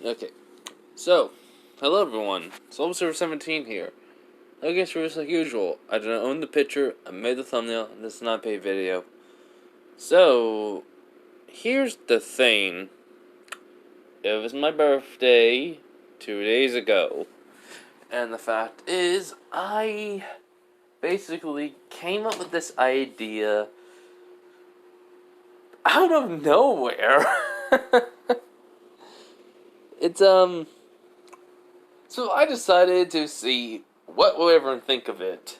Okay, so, hello everyone. Soul Server 17 here. I guess just like usual, I don't own the picture, I made the thumbnail, and this is not a paid video. So, here's the thing. It was my birthday 2 days ago, and the fact is, I basically came up with this idea out of nowhere. It's, so I decided to see what will everyone think of it.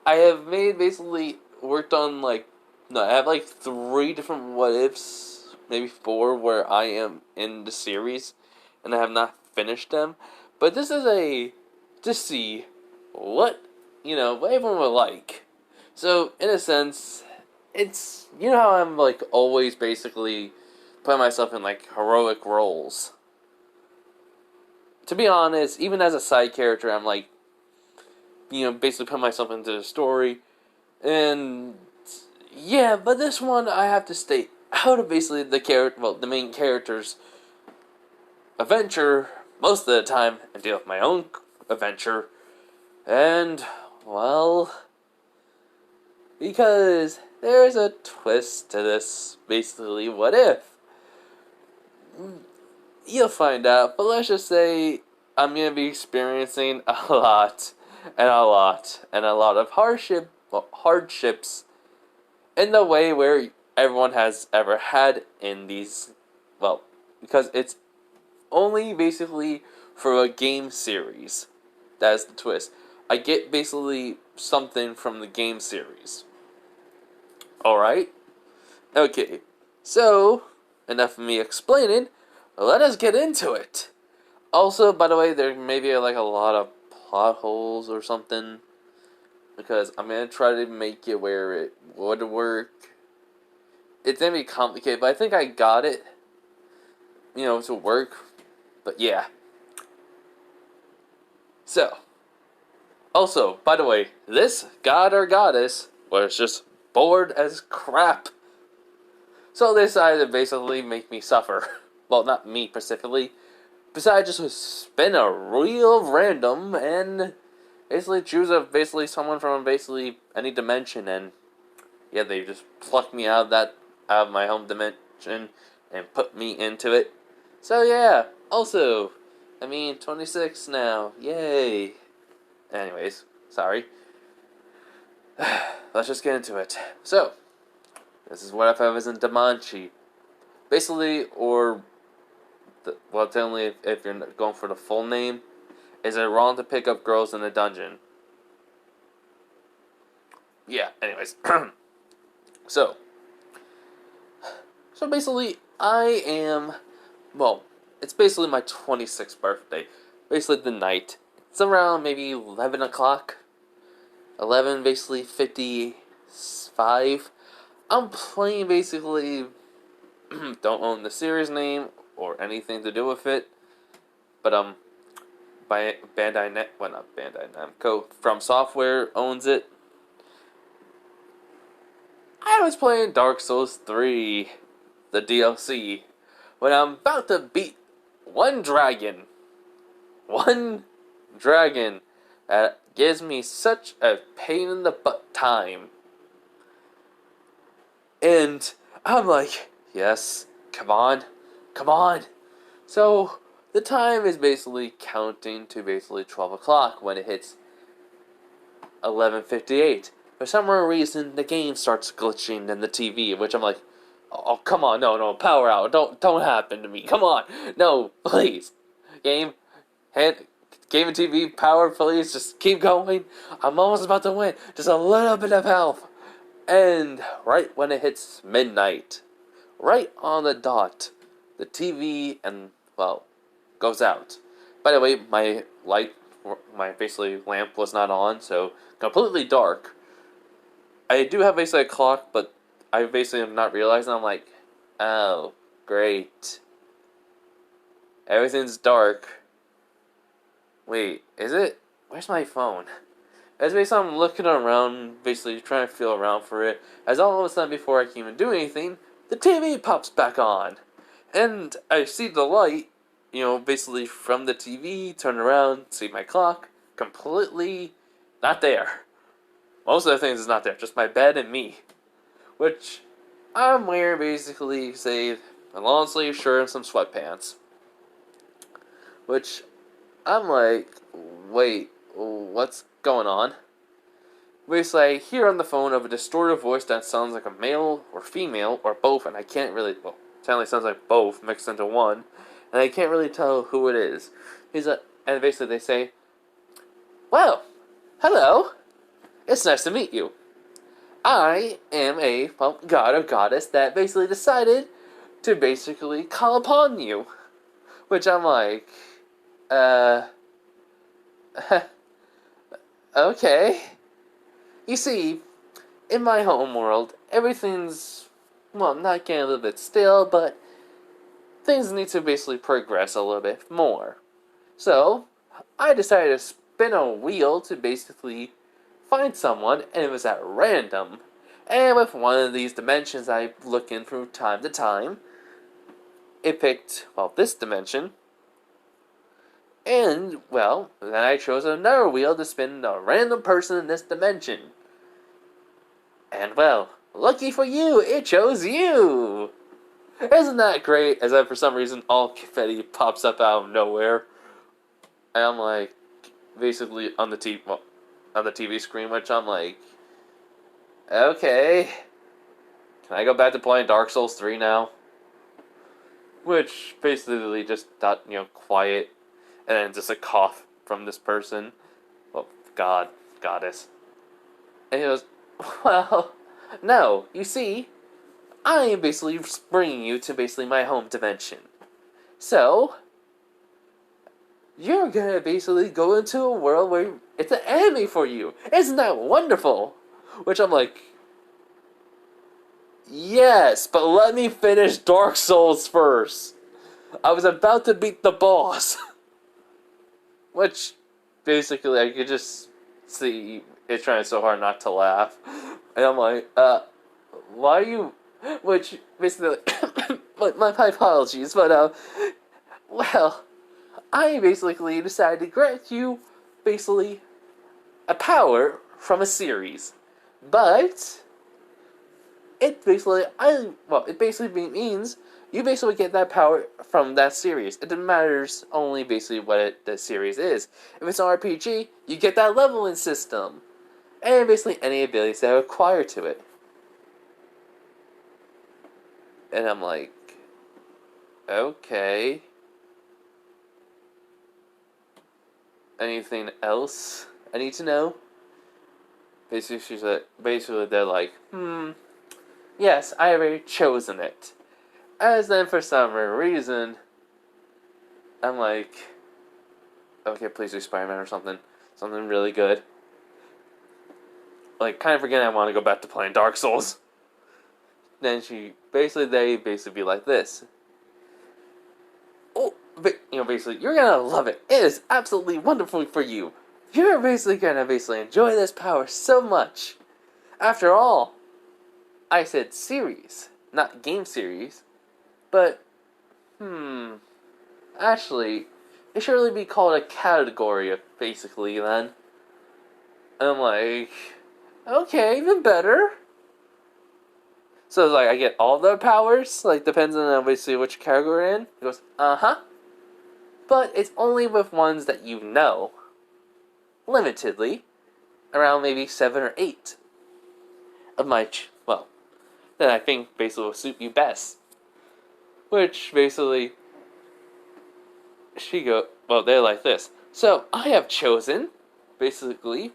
I have basically worked on I have like 3 different what ifs, maybe 4, where I am in the series, and I have not finished them. But this is to see what what everyone would like. So in a sense, it's how I'm like always basically putting myself in like heroic roles. To be honest, even as a side character, I'm like basically put myself into the story. And yeah, but this one I have to stay out of basically the main character's adventure most of the time and deal with my own adventure. And well, because there's a twist to this basically what if. You'll find out, but let's just say I'm gonna be experiencing a lot of hardships in the way where everyone has ever had in these, because it's only basically for a game series. That's the twist. I get basically something from the game series. Alright? Okay. So, enough of me explaining. Let us get into it. Also, by the way, there may be like a lot of plot holes or something, because I'm gonna try to make it where it would work. It's gonna be complicated, but I think I got it, to work. But yeah. So, also, by the way, this god or goddess was just bored as crap. So they decided to basically make me suffer. Well, not me specifically. Besides, just spin a real random and basically choose someone from basically any dimension, and yeah, they just plucked me out of my home dimension and put me into it. So yeah. Also, 26 now. Yay. Anyways, sorry. Let's just get into it. So, this is what if I was in danmachi. Basically, tell me if you're going for the full name. Is it wrong to pick up girls in a dungeon? Yeah, anyways. So basically, it's basically my 26th birthday. Basically the night. It's around maybe 11 o'clock. 11, basically 55. I'm playing basically, don't own the series name or anything to do with it. But, not Bandai Namco, From Software owns it. I was playing Dark Souls 3, the DLC, when I'm about to beat one dragon. One dragon that gives me such a pain in the butt time. And I'm like, yes, come on. So, the time is basically counting to basically 12 o'clock when it hits 11:58. For some reason, the game starts glitching in the TV, which I'm like, oh, come on, no, power out, don't happen to me, come on, no, please, game and TV, power, please, just keep going, I'm almost about to win, just a little bit of health, and right when it hits midnight, right on the dot, the TV goes out. By the way, my basically lamp was not on, so completely dark. I do have basically a clock, but I basically am not realizing. I'm like, oh, great. Everything's dark. Wait, is it? Where's my phone? As basically I'm looking around, basically trying to feel around for it. As all of a sudden, before I can even do anything, the TV pops back on. And I see the light, basically from the TV, turn around, see my clock, completely not there. Most of the things is not there, just my bed and me. Which I'm wearing basically, say, a long sleeve shirt and some sweatpants. Which I'm like, wait, what's going on? Basically, I hear on the phone of a distorted voice that sounds like a male or female or both, and I can't really, well, it sounds like both mixed into one, and I can't really tell who it is. And basically they say, well, hello, it's nice to meet you. I am a god or goddess that basically decided to basically call upon you. Which I'm like, okay. You see, in my home world, everything's, well, not getting a little bit still, but things need to basically progress a little bit more. So, I decided to spin a wheel to basically find someone, and it was at random. And with one of these dimensions I look in from time to time, it picked, well, this dimension. And, well, then I chose another wheel to spin a random person in this dimension. And, well, lucky for you, it chose you! Isn't that great? As if for some reason all confetti pops up out of nowhere. And I'm like, basically on the TV screen, which I'm like, okay, can I go back to playing Dark Souls 3 now? Which basically just got, quiet, and then just a cough from this person. Well, goddess. And he goes, well, no, you see, I am basically bringing you to basically my home dimension. So, you're gonna basically go into a world where it's an anime for you. Isn't that wonderful? Which I'm like, yes, but let me finish Dark Souls first. I was about to beat the boss. Which, basically, I could just see it trying so hard not to laugh. And I'm like, why are you... Which, basically, my apologies, but, well, I basically decided to grant you, basically, a power from a series. But it basically means you basically get that power from that series. It matters only basically what the series is. If it's an RPG, you get that leveling system. And basically any abilities that are acquired to it. And I'm like, okay. Anything else I need to know? Basically they're like, yes, I have already chosen it. As then for some reason, I'm like, okay, please do Spider-Man or something. Something really good. Like, kind of forgetting I want to go back to playing Dark Souls. Then they basically be like this. Oh, but, basically, you're gonna love it. It is absolutely wonderful for you. You're basically gonna enjoy this power so much. After all, I said series, not game series. But, actually, it should really be called a category, basically, then. And I'm like, okay, even better. So, like, I get all the powers, like, depends on, basically, which category you're in. He goes, uh-huh. But it's only with ones that you know. Limitedly. Around maybe 7 or 8. Of my, that I think basically will suit you best. Which, basically, they're like this. So, I have chosen, basically,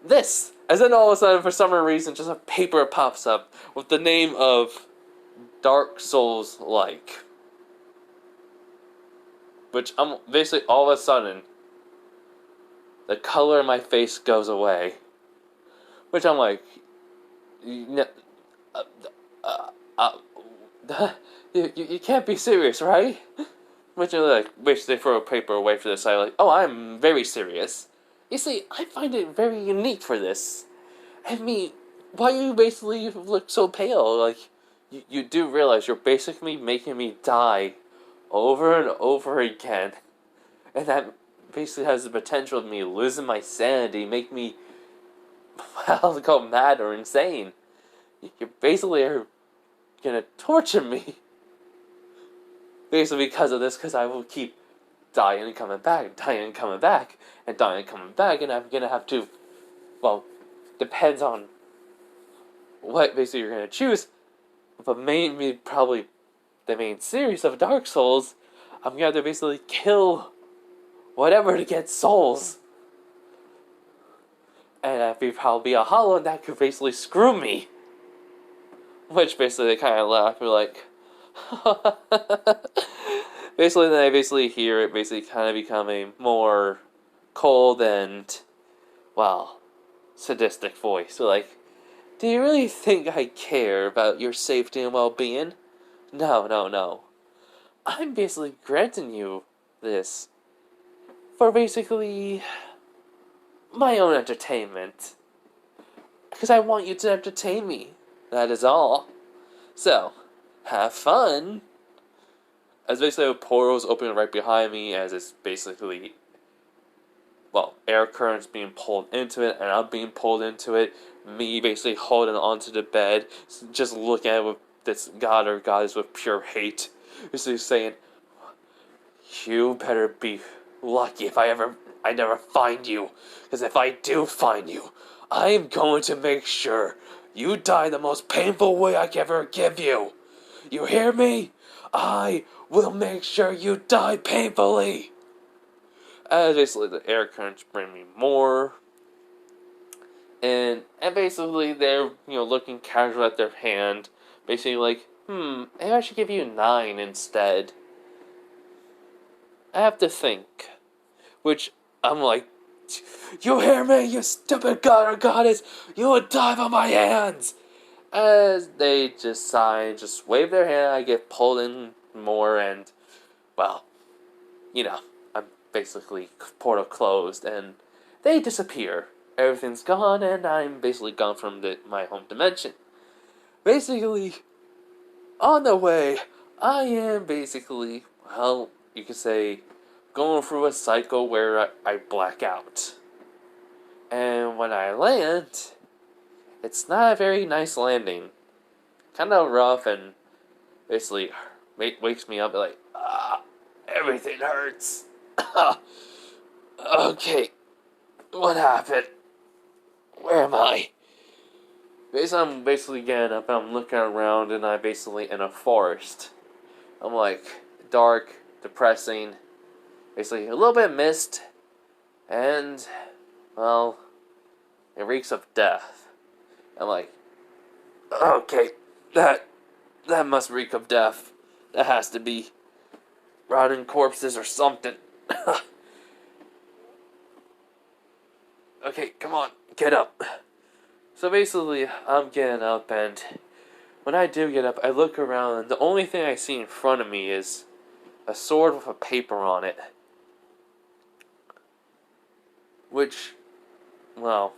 this. As then all of a sudden, for some reason, just a paper pops up with the name of Dark Souls-like. Which, basically, all of a sudden, the color in my face goes away. Which I'm like, you can't be serious, right? Which are like, they throw a paper away for the side, like, oh, I'm very serious. You see, I find it very unique for this. I mean, why you basically look so pale? Like, you do realize you're basically making me die over and over again. And that basically has the potential of me losing my sanity, make me, well, go mad or insane. You basically are gonna torture me. Basically because of this, because I will keep dying and coming back, dying and coming back, and dying and coming back, and I'm gonna have to, well, depends on what basically you're gonna choose, but mainly probably the main series of Dark Souls, I'm gonna have to basically kill whatever to get souls. And that'd be probably a hollow, and that could basically screw me. Which basically they kind of laugh, they're like, basically then I basically hear it basically kind of becoming more cold and, well, sadistic voice. So like, do you really think I care about your safety and well-being? No, no, no. I'm basically granting you this for basically my own entertainment. Because I want you to entertain me. That is all. So, have fun. As basically a portal's opening right behind me, as it's basically, well, air currents being pulled into it, and I'm being pulled into it. Me basically holding onto the bed, just looking at it with this god or goddess with pure hate. Basically saying, you better be lucky if I never find you. Because if I do find you, I am going to make sure you die the most painful way I can ever give you. You hear me? I will make sure you die painfully. As basically the air currents bring me more. And basically they're, looking casual at their hand. Basically like, maybe I should give you 9 instead. I have to think. Which, I'm like, you hear me, you stupid god or goddess? You will die by my hands! As they just sigh, just wave their hand, I get pulled in more, and, well, I'm basically portal closed, and they disappear. Everything's gone, and I'm basically gone from my home dimension. Basically, on the way, I am basically, well, you could say, going through a cycle where I black out. And when I land, it's not a very nice landing. Kind of rough, and basically wakes me up like, everything hurts. Okay, what happened? Where am I? I'm basically getting up, and I'm looking around, and I'm basically in a forest. I'm like, dark, depressing, basically a little bit of mist, and, well, it reeks of death. I'm like, okay, that must reek of death. That has to be rotting corpses or something. Okay, come on, get up. So basically, I'm getting up, and when I do get up, I look around, and the only thing I see in front of me is a sword with a paper on it. Which, well,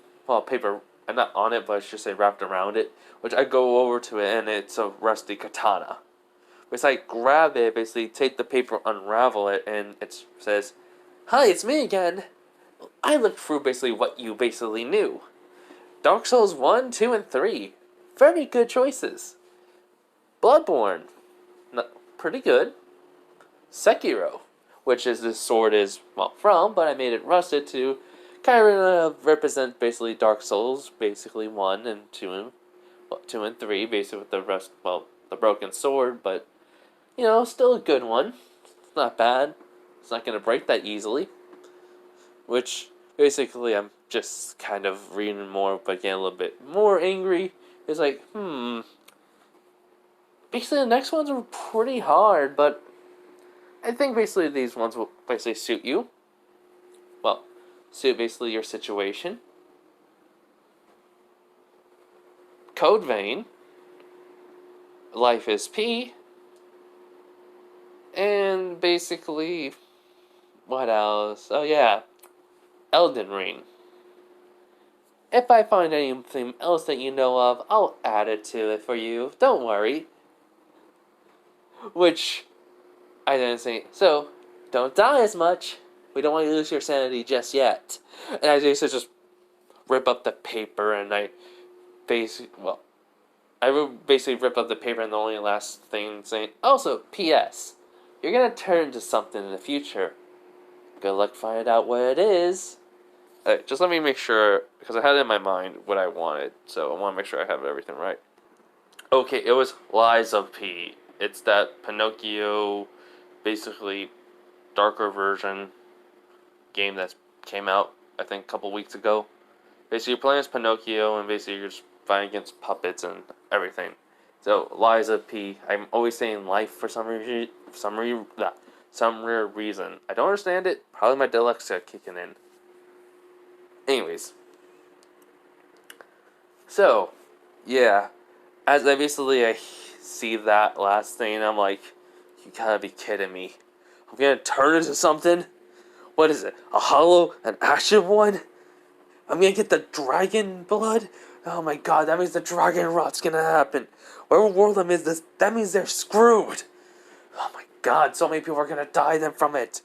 paper, not on it, but I should say wrapped around it. Which I go over to it, and it's a rusty katana. Which I grab it, basically take the paper, unravel it, and it says, "Hi, it's me again. I looked through basically what you basically knew. Dark Souls 1, 2, and 3. Very good choices. Bloodborne. Pretty good. Sekiro, which is this sword is, well, from, but I made it rusted to kind of represent basically Dark Souls, basically 1 and 2 and 3, basically with the broken sword, but, still a good one. It's not bad. It's not going to break that easily. Which, basically, I'm just kind of reading more, but getting a little bit more angry. It's like, basically the next ones are pretty hard, but I think basically these ones will basically suit you. Well, suit basically your situation. Code Vein. Life is P. And basically, what else? Oh yeah, Elden Ring. If I find anything else that you know of, I'll add it to it for you. Don't worry. which I didn't say. So, don't die as much. We don't want you to lose your sanity just yet. And I just rip up the paper, and I would basically rip up the paper, and the only last thing saying, also, P.S. You're gonna turn into something in the future. Good luck finding out what it is. Just let me make sure, because I had it in my mind what I wanted, so I want to make sure I have everything right. Okay, it was Lies of P. It's that Pinocchio, basically darker version game that came out, I think, a couple weeks ago. Basically, you're playing as Pinocchio, and basically you're just fighting against puppets and everything. So, Lies of P. I'm always saying life for some rare reason. I don't understand it. Probably my dyslexia kicking in. Anyways. So, yeah. As I see that last thing, I'm like, you gotta be kidding me. I'm gonna turn into something? What is it? A hollow? An ashen one? I'm gonna get the dragon blood? Oh my god, that means the dragon rot's gonna happen. Whatever world I'm in, that means they're screwed. Oh my god, so many people are gonna die then from it.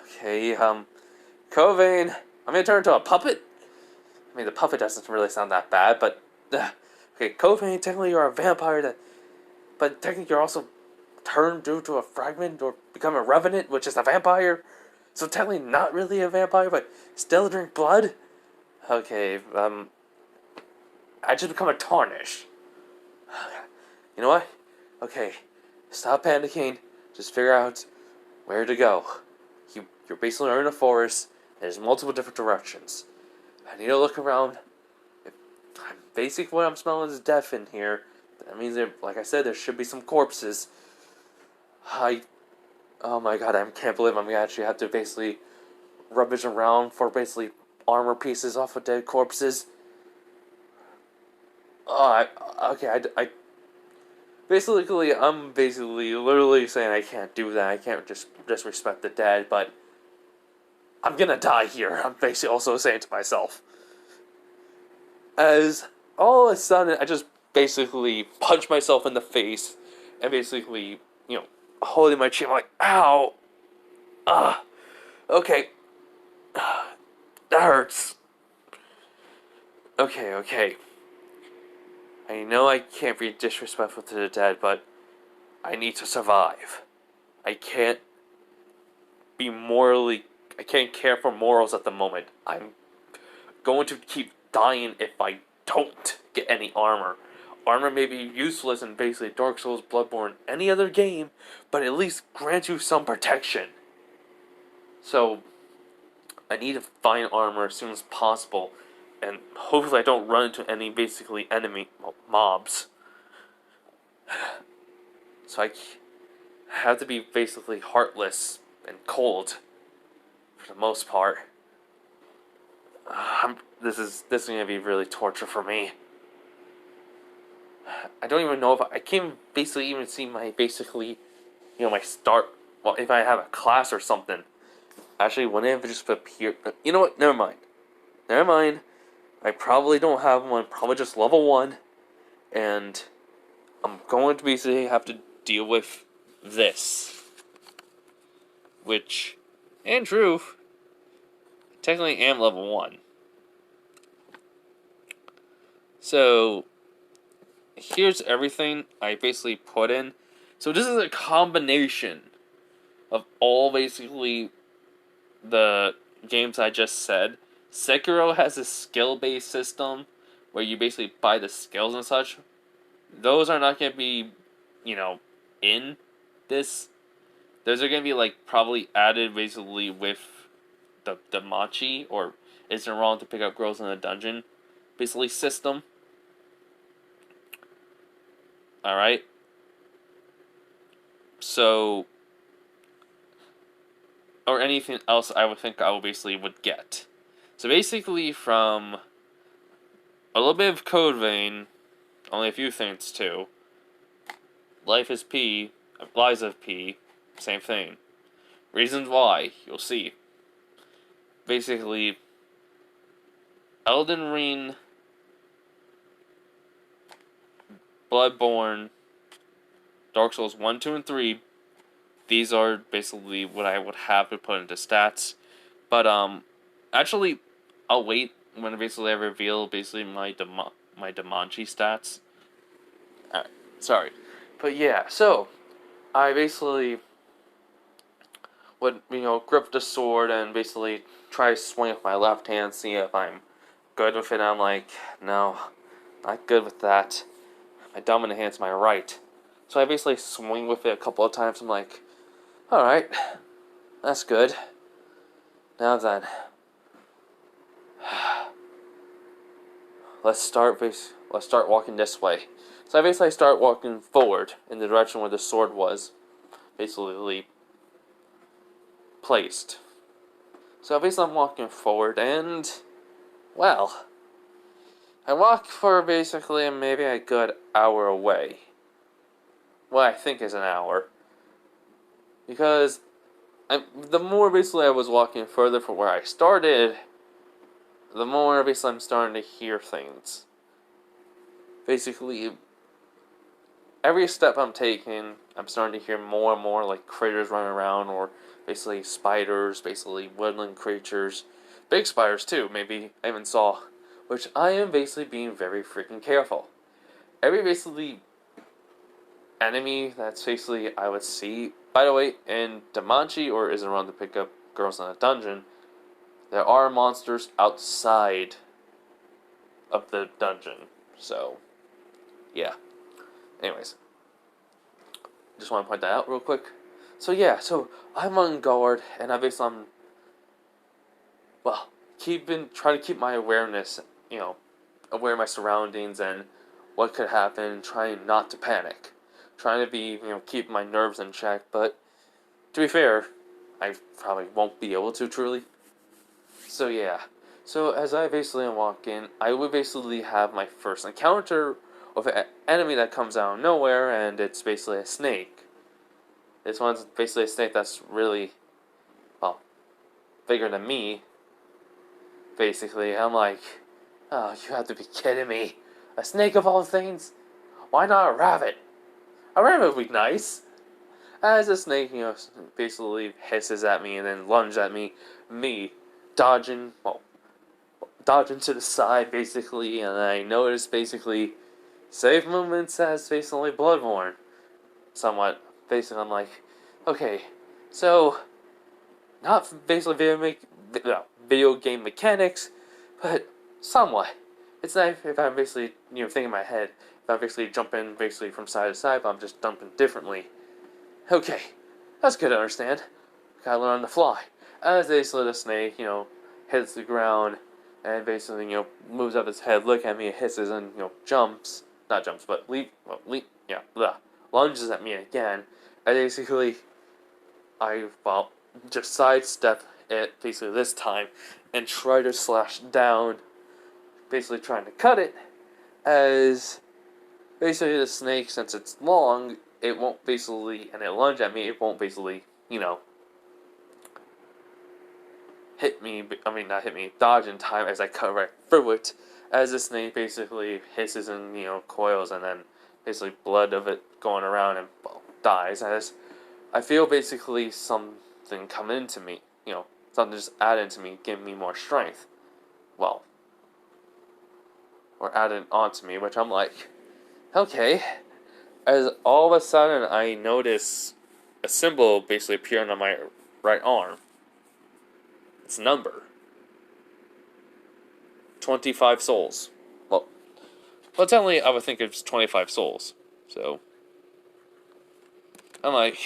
Okay, Covain, I'm gonna turn into a puppet? I mean, the puppet doesn't really sound that bad, but... okay, Covain, technically you're a vampire, but technically you're also turned due to a fragment or become a revenant, which is a vampire. So technically not really a vampire, but still drink blood? Okay, I just become a tarnish. You know what? Okay, stop panicking. Just figure out where to go. You're basically in a forest. There's multiple different directions. I need to look around. Basically, what I'm smelling is death in here. That means, like I said, there should be some corpses. Oh my god, I can't believe I'm gonna actually have to basically rummage around for basically armor pieces off of dead corpses. I'm basically literally saying I can't do that. I can't just disrespect the dead, but I'm gonna die here. I'm basically also saying to myself. As all of a sudden, I just basically punch myself in the face and basically, holding my chin like, ow! Okay. That hurts. Okay. I know I can't be disrespectful to the dead, but I need to survive. I can't I can't care for morals at the moment. I'm going to keep dying if I don't get any armor. Armor may be useless in basically Dark Souls, Bloodborne, any other game, but at least grants you some protection. So, I need to find armor as soon as possible, and hopefully I don't run into any basically enemy mobs. So I have to be basically heartless and cold for the most part. This is gonna be really torture for me. I don't even know if I can't basically even see my my start. Well, if I have a class or something. Actually, wouldn't it just appear? You know what? Never mind. I probably don't have one. Probably just level 1, and I'm going to basically have to deal with this, which, in truth, technically am level 1. So, here's everything I basically put in. So this is a combination of all basically the games I just said. Sekiro has a skill-based system where you basically buy the skills and such. Those are not going to be, in this. Those are going to be, probably added basically with the danmachi, or is it wrong to pick up girls in a dungeon, basically system. Alright? So, or anything else I would think I basically would get. So basically from a little bit of Code Vein, only a few things too. Life is P, Lies of P, same thing. Reasons why, you'll see. Basically, Elden Ring, Bloodborne, Dark Souls 1, 2, and 3, these are basically what I would have to put into stats. But, actually, I'll wait when basically I reveal basically my danmachi stats. Alright, sorry. But yeah, so, I basically would, grip the sword and basically try to swing with my left hand, see if I'm good with it. I'm like, no, not good with that. My dominant hand's my right. So I basically swing with it a couple of times. I'm like, alright, that's good. Now then, let's start walking this way. So I basically start walking forward in the direction where the sword was basically placed. So basically I'm walking forward and, well, I walk for basically maybe a good hour away. Well, I think is an hour. Because the more basically I was walking further from where I started, the more basically I'm starting to hear things. Basically, every step I'm taking, I'm starting to hear more and more like critters running around, or basically spiders, basically woodland creatures, big spiders too, maybe I even saw, which I am basically being very freaking careful. Every basically enemy that's basically I would see, by the way, in danmachi, or is it around to pick up girls in a dungeon, there are monsters outside of the dungeon. So, yeah. Anyways, just want to point that out real quick. So yeah, so I'm on guard, and I basically well, trying to keep my awareness, aware of my surroundings and what could happen, trying not to panic, trying to be, keep my nerves in check. But to be fair, I probably won't be able to truly. So yeah, so as I basically walk in, I would basically have my first encounter with an enemy that comes out of nowhere, and it's basically a snake. This one's basically a snake that's really, well, bigger than me. Basically, I'm like, oh, you have to be kidding me. A snake of all things? Why not a rabbit? A rabbit would be nice. As the snake, basically hisses at me and then lunges at me, dodging, dodging to the side, basically, and I notice, basically, safe movements as basically Bloodborne. Somewhat. Basically, I'm like, okay, so, not basically video game mechanics, but somewhat. It's like if I'm basically, thinking in my head, if I'm basically jumping basically from side to side, but I'm just jumping differently. Okay, that's good to understand. Gotta learn on the fly. As basically the snake, hits the ground, and basically, moves up its head, look at me, hisses, and, jumps. Not jumps, but lunges at me again. And basically, just sidestep it, basically this time, and try to slash down, basically trying to cut it, as basically the snake, since it's long, it won't basically, and it lunged at me, it won't basically, not hit me, dodge in time as I cut right through it, as the snake basically hisses and, coils, and then basically blood of it going around and, dies, as I feel basically something come into me, something just add into me, giving me more strength. Well, or added onto me, which I'm like, okay. As all of a sudden I notice a symbol basically appearing on my right arm. It's a number. 25 souls. Well, technically I would think it's 25 souls. So, I'm like,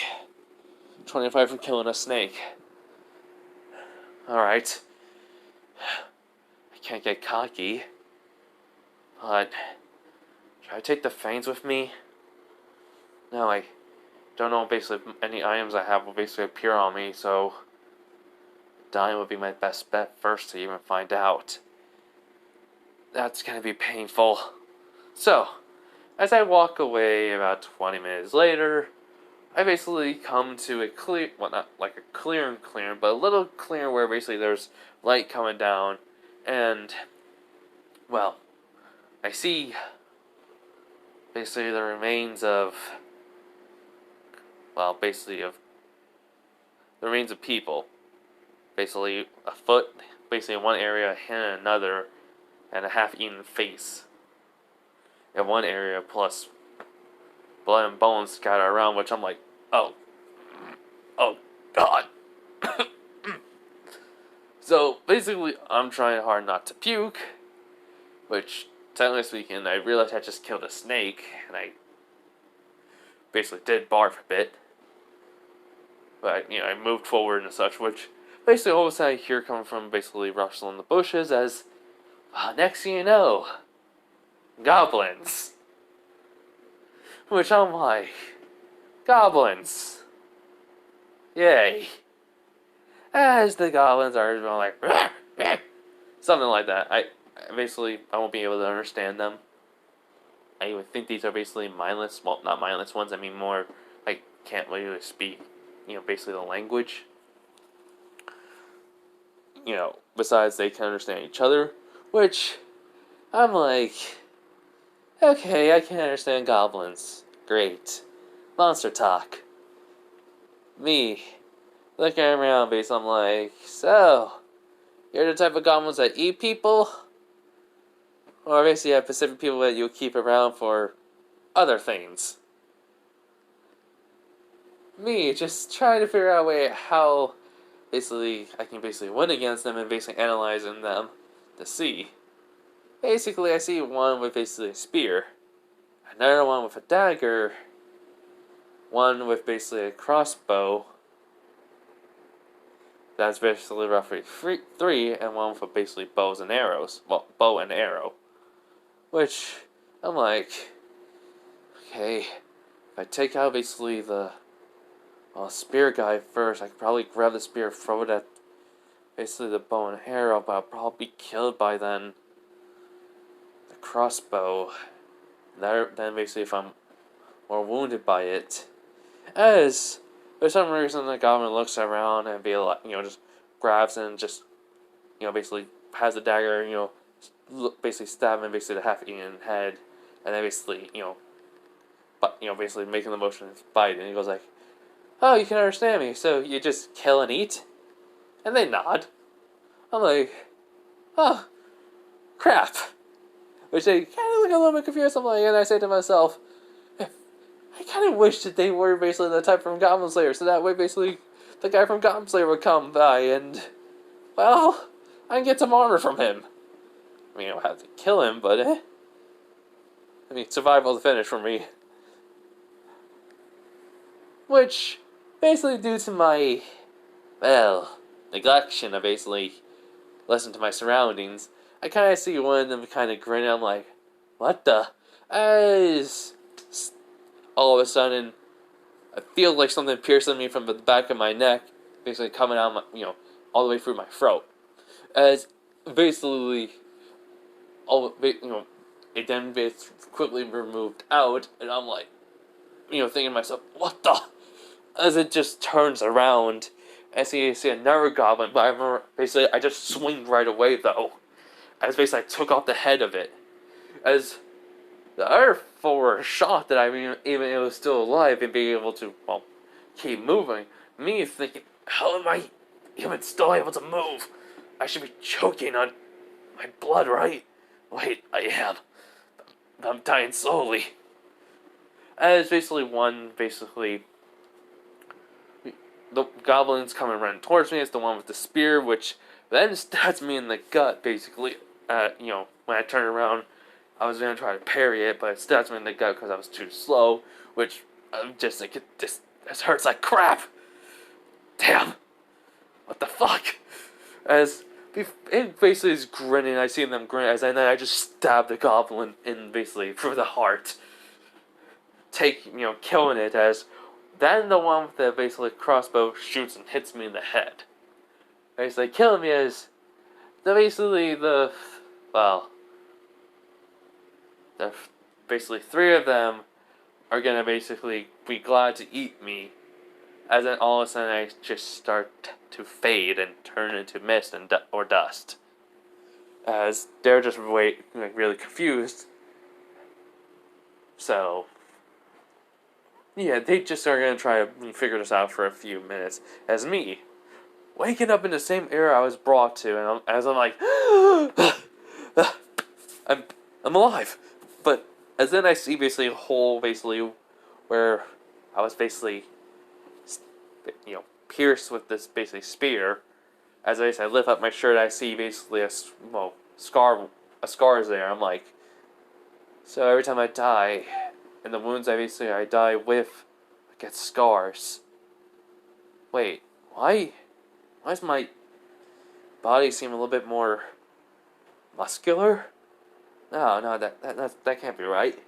25 for killing a snake. Alright. I can't get cocky. But, should I take the fangs with me? No, I don't know basically any items I have will basically appear on me, so dying would be my best bet first to even find out. That's gonna be painful. So, as I walk away about 20 minutes later, I basically come to a clear, well, not like a clearing, but a little clear where basically there's light coming down, and, well, I see basically the remains of well, basically of the remains of people. Basically a foot, basically in one area, a hand in another, and a half-eaten face in one area, plus blood and bones scattered around, which I'm like, oh, oh, God. So, basically, I'm trying hard not to puke, which, technically speaking, I realized I just killed a snake, and I basically did barf a bit. But, I moved forward and such, which, basically, all of a sudden I hear coming from, basically, rustling the bushes as, next thing you know, goblins. Which I'm like, goblins. Yay. As the goblins are going like, "Rah, rah," something like that. I won't be able to understand them. I would think these are basically mindless, well, not mindless ones, I mean more, like, can't really speak, basically the language. Besides they can understand each other, which, I'm like, okay, I can understand goblins. Great. Monster talk. Me, looking around, basically, I'm like, so, you're the type of goblins that eat people? Or basically have specific people that you keep around for other things? Me, just trying to figure out a way how, basically, I can basically win against them and basically analyzing them to see. Basically, I see one with basically a spear, another one with a dagger, one with basically a crossbow, that's basically roughly three, and one for basically bows and arrows. Well, bow and arrow. Which, I'm like, okay, if I take out basically the spear guy first, I could probably grab the spear, throw it at basically the bow and arrow, but I'll probably be killed by then the crossbow. Then basically if I'm more wounded by it. As for some reason the goblin looks around and just grabs and just basically has a dagger, basically stabbing basically the half-eaten head, and then basically basically making the motion of bite, and he goes like, "Oh, you can understand me, so you just kill and eat?" And they nod. I'm like, "Oh, crap." Which they kind of look a little bit confused. I'm like, and I say to myself, I kind of wish that they were basically the type from Goblin Slayer, so that way basically the guy from Goblin Slayer would come by and, well, I can get some armor from him. I mean, I don't have to kill him, but I mean, survival to finish for me. Which, basically due to my, well, neglection of basically listening to my surroundings, I kind of see one of them kind of grinning. I'm like, what the? As all of a sudden, I feel like something piercing me from the back of my neck, basically coming out my, all the way through my throat. As basically, it then gets quickly removed out, and I'm like, thinking to myself, what the? As it just turns around, I see another goblin, but I remember, basically, I just swing right away, though. As basically I took off the head of it. As the other four were shocked that even it was still alive and being able to, well, keep moving. Me thinking, how am I even still able to move? I should be choking on my blood, right? Wait, I am. I'm dying slowly. As basically the goblin's coming running towards me. It's the one with the spear, which then stabs me in the gut, basically. When I turn around, I was going to try to parry it, but it stabs me in the gut because I was too slow, which I'm just like, this hurts like crap. Damn. What the fuck? As it basically is grinning, I see them grin, and then I just stab the goblin in basically through the heart. Killing it, as then the one with the basically crossbow shoots and hits me in the head. Basically killing me as the basically three of them are gonna basically be glad to eat me, as then all of a sudden I just start to fade and turn into mist or dust, as they're just really confused. So Yeah, they just are gonna try to figure this out for a few minutes. As me, waking up in the same era I was brought to, and as I'm like, I'm I'm alive. But as then I see basically a hole, basically where I was basically, pierced with this basically spear. As I lift up my shirt, I see basically a scar is there. I'm like, so every time I die, and the wounds I die with, I get scars. Wait, why? Why does my body seem a little bit more muscular? No, that can't be right.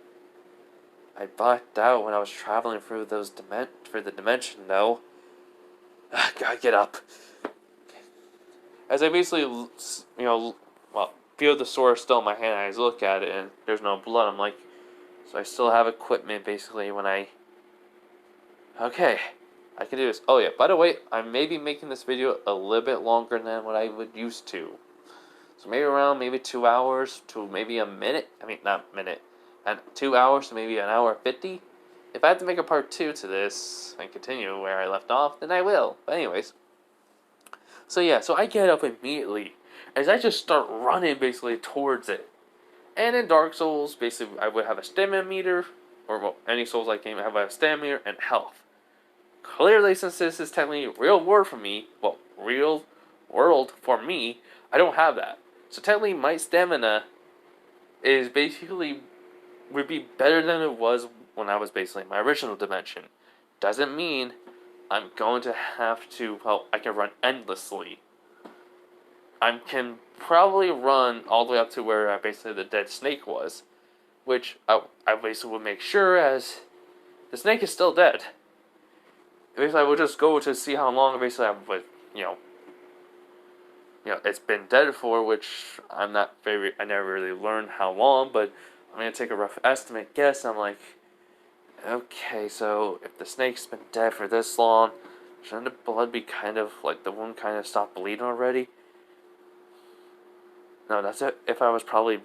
I blacked out when I was traveling through the dimension, though. Gotta get up. As I basically, feel the sword still in my hand, and I look at it, and there's no blood. I'm like, so I still have equipment, basically, when okay, I can do this. Oh, yeah, by the way, I may be making this video a little bit longer than what I would used to. So maybe around 2 hours to maybe a minute. I mean, not minute. And 2 hours to maybe an hour 50. If I have to make a part 2 to this and continue where I left off, then I will. But anyways. So yeah, so I get up immediately as I just start running basically towards it. And in Dark Souls, basically I would have a stamina meter, or any Souls like game, I have a stamina meter and health. Clearly, since this is technically real world for me, real world for me, I don't have that. So technically my stamina is basically would be better than it was when I was basically in my original dimension. Doesn't mean I'm going to have to, I can run endlessly. I can probably run all the way up to where basically the dead snake was, which I basically would make sure as the snake is still dead. Basically, I would just go to see how long basically I would, it's been dead for, which I never really learned how long, but I'm going to take a rough estimate guess. I'm like, okay, so if the snake's been dead for this long, shouldn't the blood be kind of, the wound kind of stop bleeding already? No, that's it. If I was probably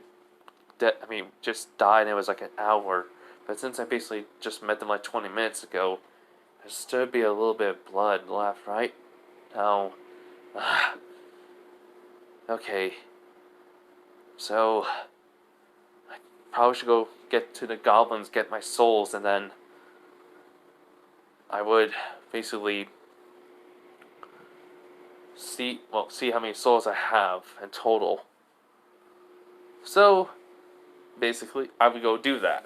dead, just died and it was like an hour. But since I basically just met them 20 minutes ago, there should be a little bit of blood left, right? No. Okay. So, I probably should go get to the goblins, get my souls, and then I would basically see how many souls I have in total. So, basically, I would go do that.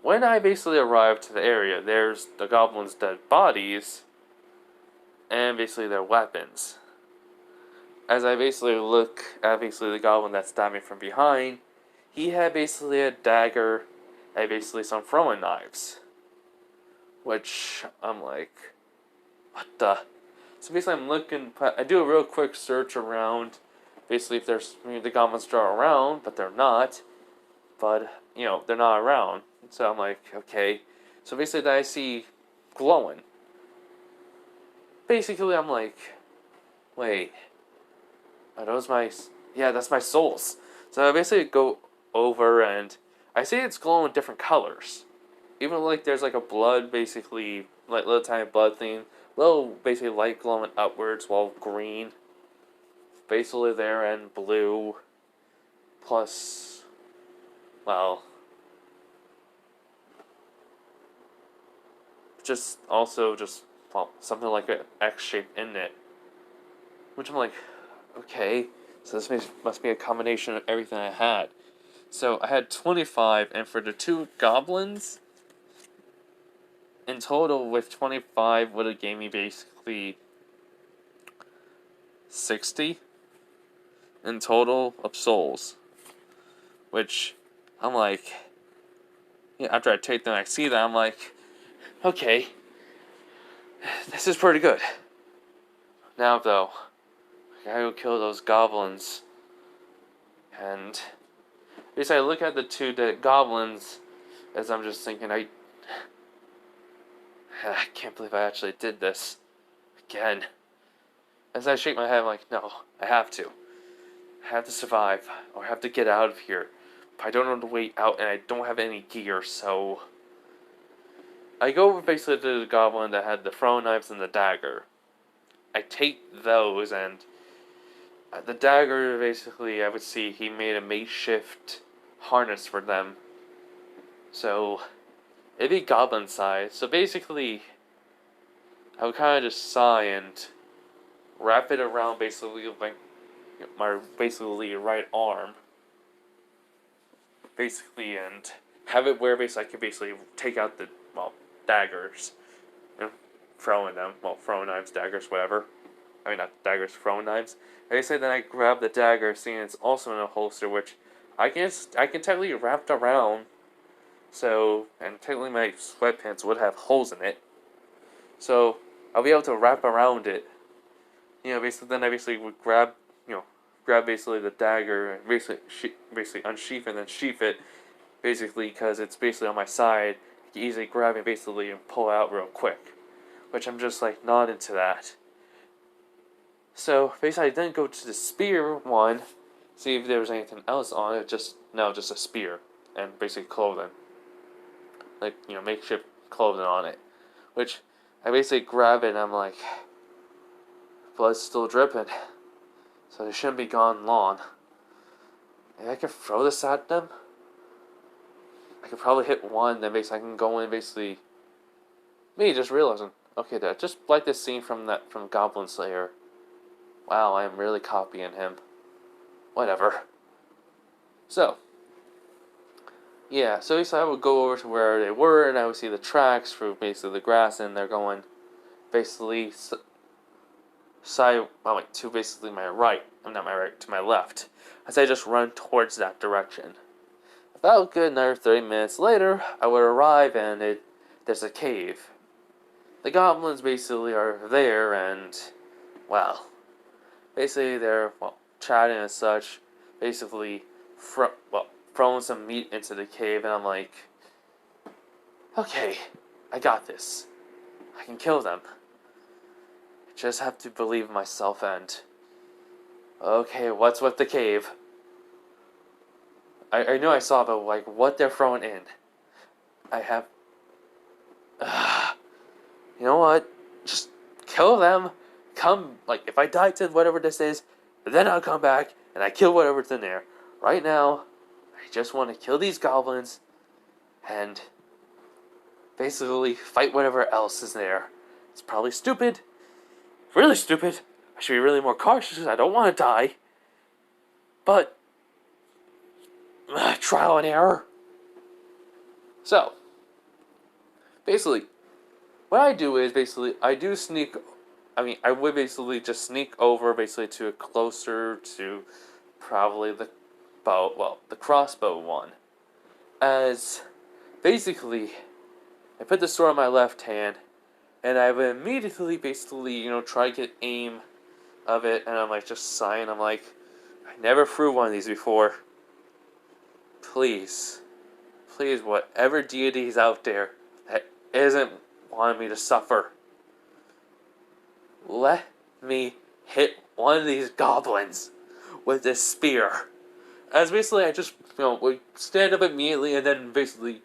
When I basically arrive to the area, there's the goblins' dead bodies and basically their weapons. As I basically look at the goblin that stabbed me from behind, he had basically a dagger and basically some throwing knives. Which, I'm like, what the? So basically I'm looking, I do a real quick search around, basically if there's, the goblins are around, but they're not. But, they're not around. So I'm like, okay. So basically then I see glowing. Basically I'm like, wait, are those that's my souls. So I basically go over and I see it's glowing different colors. Even there's a blood, basically, little tiny blood thing. Little, basically, light glowing upwards, while green. Basically there, and blue. Plus, just also something like an X shape in it. Which I'm like, okay, so this must be a combination of everything I had. So I had 25, and for the two goblins, in total with 25 would have gave me basically 60 in total of souls. Which, I'm like, after I take them, I see that, I'm like, okay, this is pretty good. Now, though, I gotta go kill those goblins. And basically, I look at the two dead goblins as I'm just thinking, I can't believe I actually did this again. As I shake my head, I'm like, no, I have to. I have to survive, or I have to get out of here. But I don't know the way out, and I don't have any gear, so I go basically to the goblin that had the throwing knives and the dagger. I take those, and the dagger, basically, I would see he made a makeshift harness for them. So, it'd be goblin size. So basically, I would kind of just sigh and wrap it around basically like my basically right arm. Basically, and have it where basically I could basically take out the, daggers. And throwing them. Well, throwing knives, daggers, whatever. I mean, not daggers, throwing knives. And they say then I grab the dagger, seeing it's also in a holster, which I can technically wrap around. So, and technically my sweatpants would have holes in it. So, I'll be able to wrap around it. Basically, then I basically would grab basically the dagger and basically unsheath and then sheath it. Basically, because it's basically on my side, you can easily grab it basically and pull it out real quick. Which I'm just like not into that. So basically, I then go to the spear one, see if there was anything else on it. Just a spear and basically clothing, like makeshift clothing on it. Which I basically grab it and I'm like, blood's still dripping, so they shouldn't be gone long. Maybe I could throw this at them. I could probably hit one, then basically I can go in basically. Me just realizing, okay, that just like this scene from Goblin Slayer. Wow, I am really copying him. Whatever. So, yeah, so basically I would go over to where they were, and I would see the tracks through basically the grass, and they're going basically to basically my right. Not my right, to my left. As I just run towards that direction. About a good another 30 minutes later, I would arrive, and there's a cave. The goblins basically are there, and, well, basically they're, chatting and such, basically, throwing some meat into the cave, and I'm like, okay, I got this. I can kill them. I just have to believe in myself, and, okay, what's with the cave? I know I saw, but, what they're throwing in. I have, you know what? Just kill them. If I die to whatever this is, then I'll come back and I kill whatever's in there. Right now, I just want to kill these goblins and basically fight whatever else is there. It's probably stupid. Really stupid. I should be really more cautious. I don't want to die. But, trial and error. So, basically, what I do is I would basically just sneak over basically to a closer to probably the crossbow one. As basically, I put the sword on my left hand, and I would immediately basically, try to get aim of it, and I'm like just sighing. I'm like, I never threw one of these before. Please, whatever deity is out there that isn't wanting me to suffer, let me hit one of these goblins with this spear. As basically I just, would stand up immediately and then basically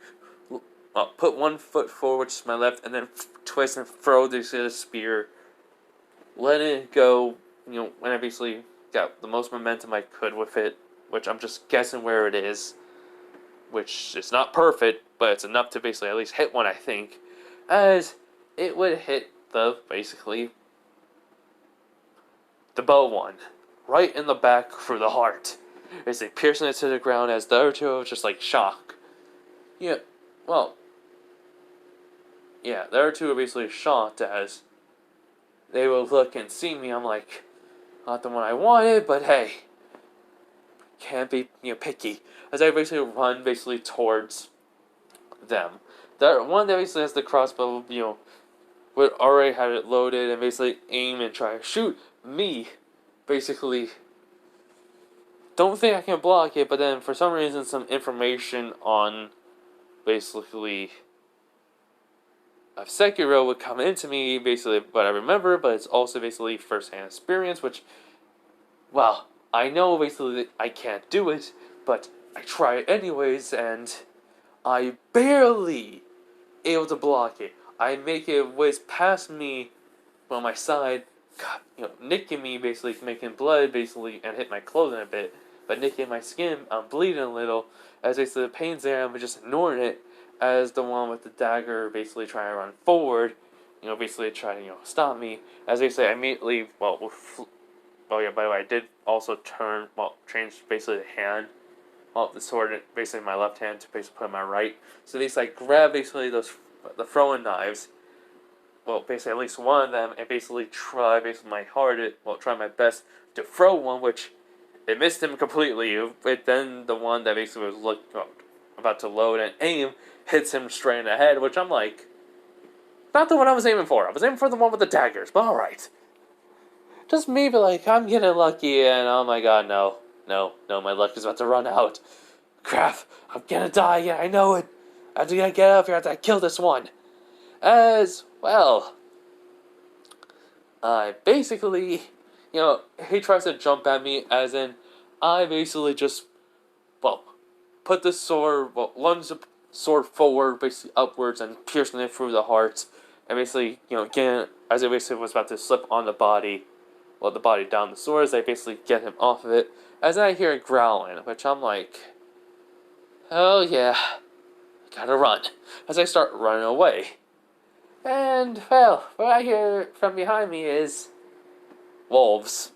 put one foot forward to my left and then twist and throw the spear. Let it go, when I basically got the most momentum I could with it, which I'm just guessing where it is, which is not perfect, but it's enough to basically at least hit one, I think, as it would hit basically the bow one, right in the back through the heart. As they piercing it to the ground, as the other two was just like shock. The other two were basically shocked as they would look and see me. I'm like, not the one I wanted, but hey, can't be picky. As I basically run basically towards them. The one that basically has the crossbow, would already have it loaded and basically aim and try to shoot me. Basically, don't think I can block it, but then for some reason some information on basically of Sekiro would come into me, basically what I remember, but it's also basically first-hand experience, which, well, I know basically that I can't do it, but I try it anyways, and I barely, able to block it. I make it whiz past me on my side, nicking me, basically making blood, basically, and hit my clothing a bit. But nicking my skin, I'm bleeding a little. As basically the pain's there, I'm just ignoring it. As the one with the dagger basically trying to run forward, basically trying to stop me. As they say, I immediately oh yeah, by the way, I did also change basically the hand. Well, the sword basically in my left hand to basically put in my right. So basically, I grab basically the throwing knives. Well, basically at least one of them, and basically try my best to throw one, which it missed him completely. But then the one that basically was about to load and aim hits him straight in the head, which I'm like, not the one I was aiming for. I was aiming for the one with the daggers, but alright. Just maybe like, I'm getting lucky, and oh my god, no, my luck is about to run out. Crap, I'm gonna die, yeah, I know it. I have to get out of here after I kill this one. As well, I basically, he tries to jump at me, as in, I basically just, put the sword, lunge the sword forward, basically upwards, and piercing it through the heart, and basically, getting, as it basically was about to slip on the body, the body down the sword, as I basically get him off of it, as I hear it growling, which I'm like, oh yeah, I gotta run, as I start running away. And, well, what I hear from behind me is wolves.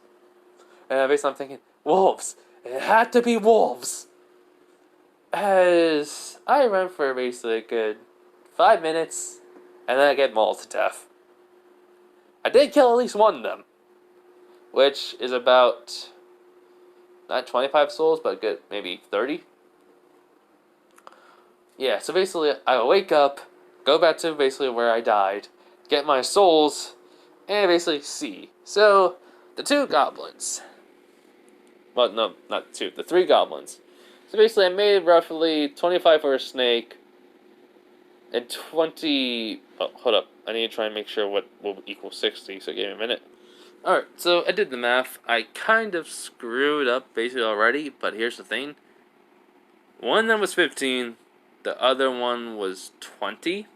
And basically I'm thinking, wolves! It had to be wolves! As I run for basically a good 5 minutes, and then I get mauled to death. I did kill at least one of them, which is about, not 25 souls, but good, maybe 30. Yeah, so basically I wake up, go back to basically where I died, get my souls, and basically see. So, the two goblins. Well, no, not two, the three goblins. So basically I made roughly 25 for a snake, and 20... Oh, hold up. I need to try and make sure what will equal 60, so give me a minute. Alright, so I did the math. I kind of screwed up basically already, but here's the thing. One of them was 15, the other one was 20.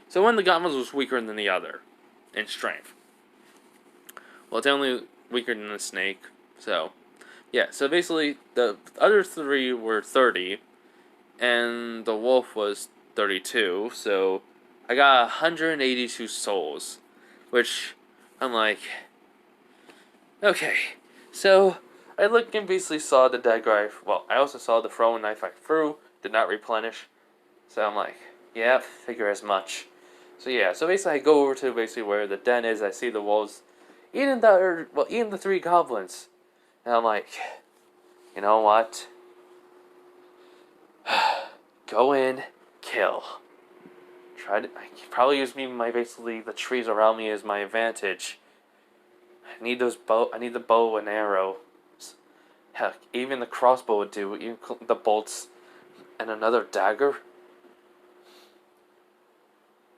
So one of the goblins was weaker than the other in strength. Well, it's only weaker than the snake, so... Yeah, so basically, the other three were 30, and the wolf was 32, so I got 182 souls, which I'm like, okay, so I looked and basically saw the dagger I also saw the throwing knife I threw, did not replenish, so I'm like, yeah, figure as much. So yeah, so basically I go over to basically where the den is, I see the wolves eating the three goblins. And I'm like, you know what? Go in, kill. I probably use basically the trees around me as my advantage. I need the bow and arrow. Heck, even the crossbow would do. Even the bolts and another dagger.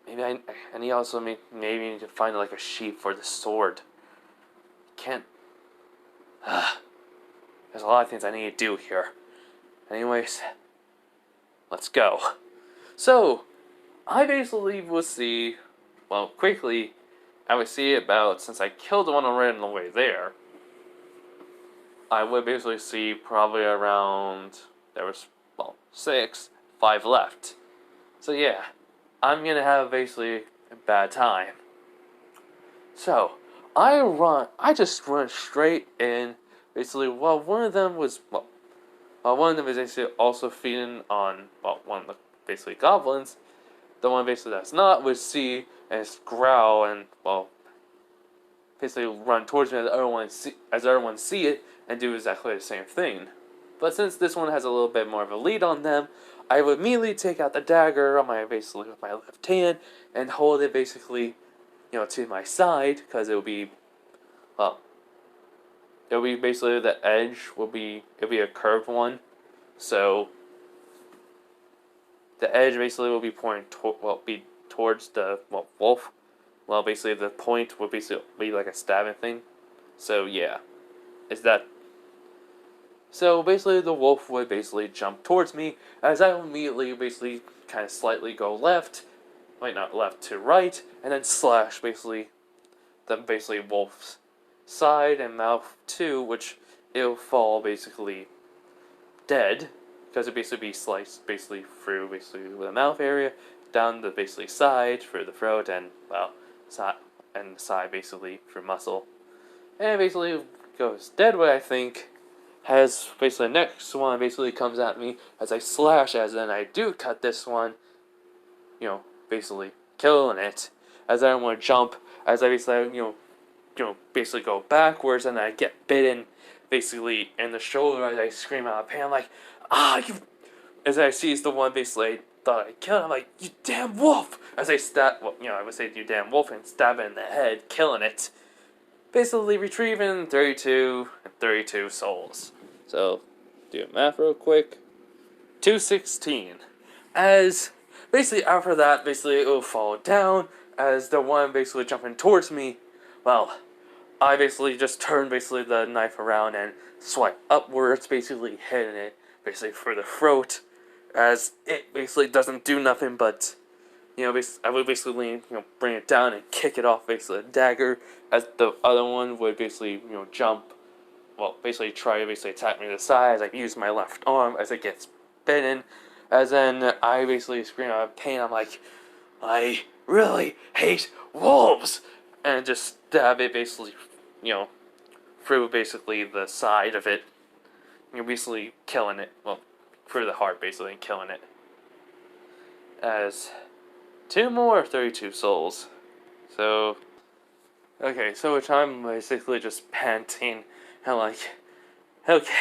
Maybe I need also maybe need to find like a sheath for the sword. Can't. There's a lot of things I need to do here. Anyways, let's go. So, I basically will see, quickly, I would see about, since I killed the one already on the way there, I would basically see probably around, there was, 5 left. So yeah, I'm gonna have basically a bad time. So, I just run straight in. Basically, one of them is basically also feeding on, one of the basically goblins. The one basically that's not would see and growl and, basically run towards me as everyone see it and do exactly the same thing. But since this one has a little bit more of a lead on them, I would immediately take out the dagger on with my left hand and hold it basically, to my side, because it would be, it'll be basically the edge it'll be a curved one, so the edge basically will be pointing towards the wolf. Well, basically the point will basically be like a stabbing thing. So yeah, is that. So basically the wolf would basically jump towards me as I immediately basically kind of slightly go left, wait, not left to right, and then slash basically wolf's side and mouth too, which it'll fall basically dead because it basically be sliced basically through basically the mouth area down the basically side through the throat and well side and the side basically through muscle and it basically goes dead. What I think has basically the next one basically comes at me as I slash as then I do cut this one, basically killing it as I don't want to jump as I basically basically go backwards and I get bitten basically in the shoulder as I scream out of pain. I'm like, you. As I seize the one basically I thought I killed, I'm like, you damn wolf! As I stab, I would say you damn wolf and stab it in the head, killing it. Basically retrieving 32 and 32 souls. So, do math real quick. 216. As basically after that, basically it will fall down as the one basically jumping towards me. Well, I basically just turn basically the knife around and swipe upwards, basically hitting it basically for the throat, as it basically doesn't do nothing but, I would basically bring it down and kick it off basically a dagger, as the other one would basically jump, basically try to basically attack me to the side as I use my left arm as it gets bitten, as then I basically scream out of pain. I'm like, I really hate wolves, and just stab it basically, through basically the side of it. You're basically killing it, through the heart basically, and killing it. As 2 more 32 souls. So, okay, so which I'm basically just panting, and like, okay,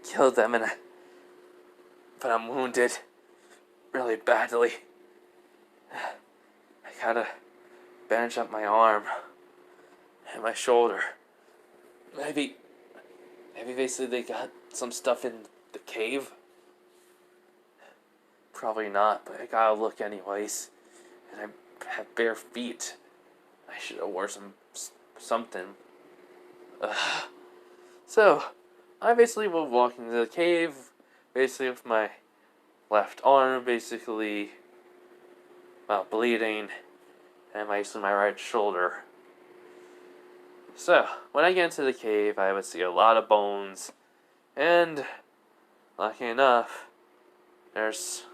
killed them, but I'm wounded really badly. I gotta bandage up my arm and my shoulder. Maybe basically they got some stuff in the cave. Probably not, but I gotta look anyways. And I have bare feet. I should have wore something. So, I basically will walk into the cave, basically with my left arm basically bleeding, and my right shoulder. So, when I get into the cave, I would see a lot of bones, and, lucky enough, there's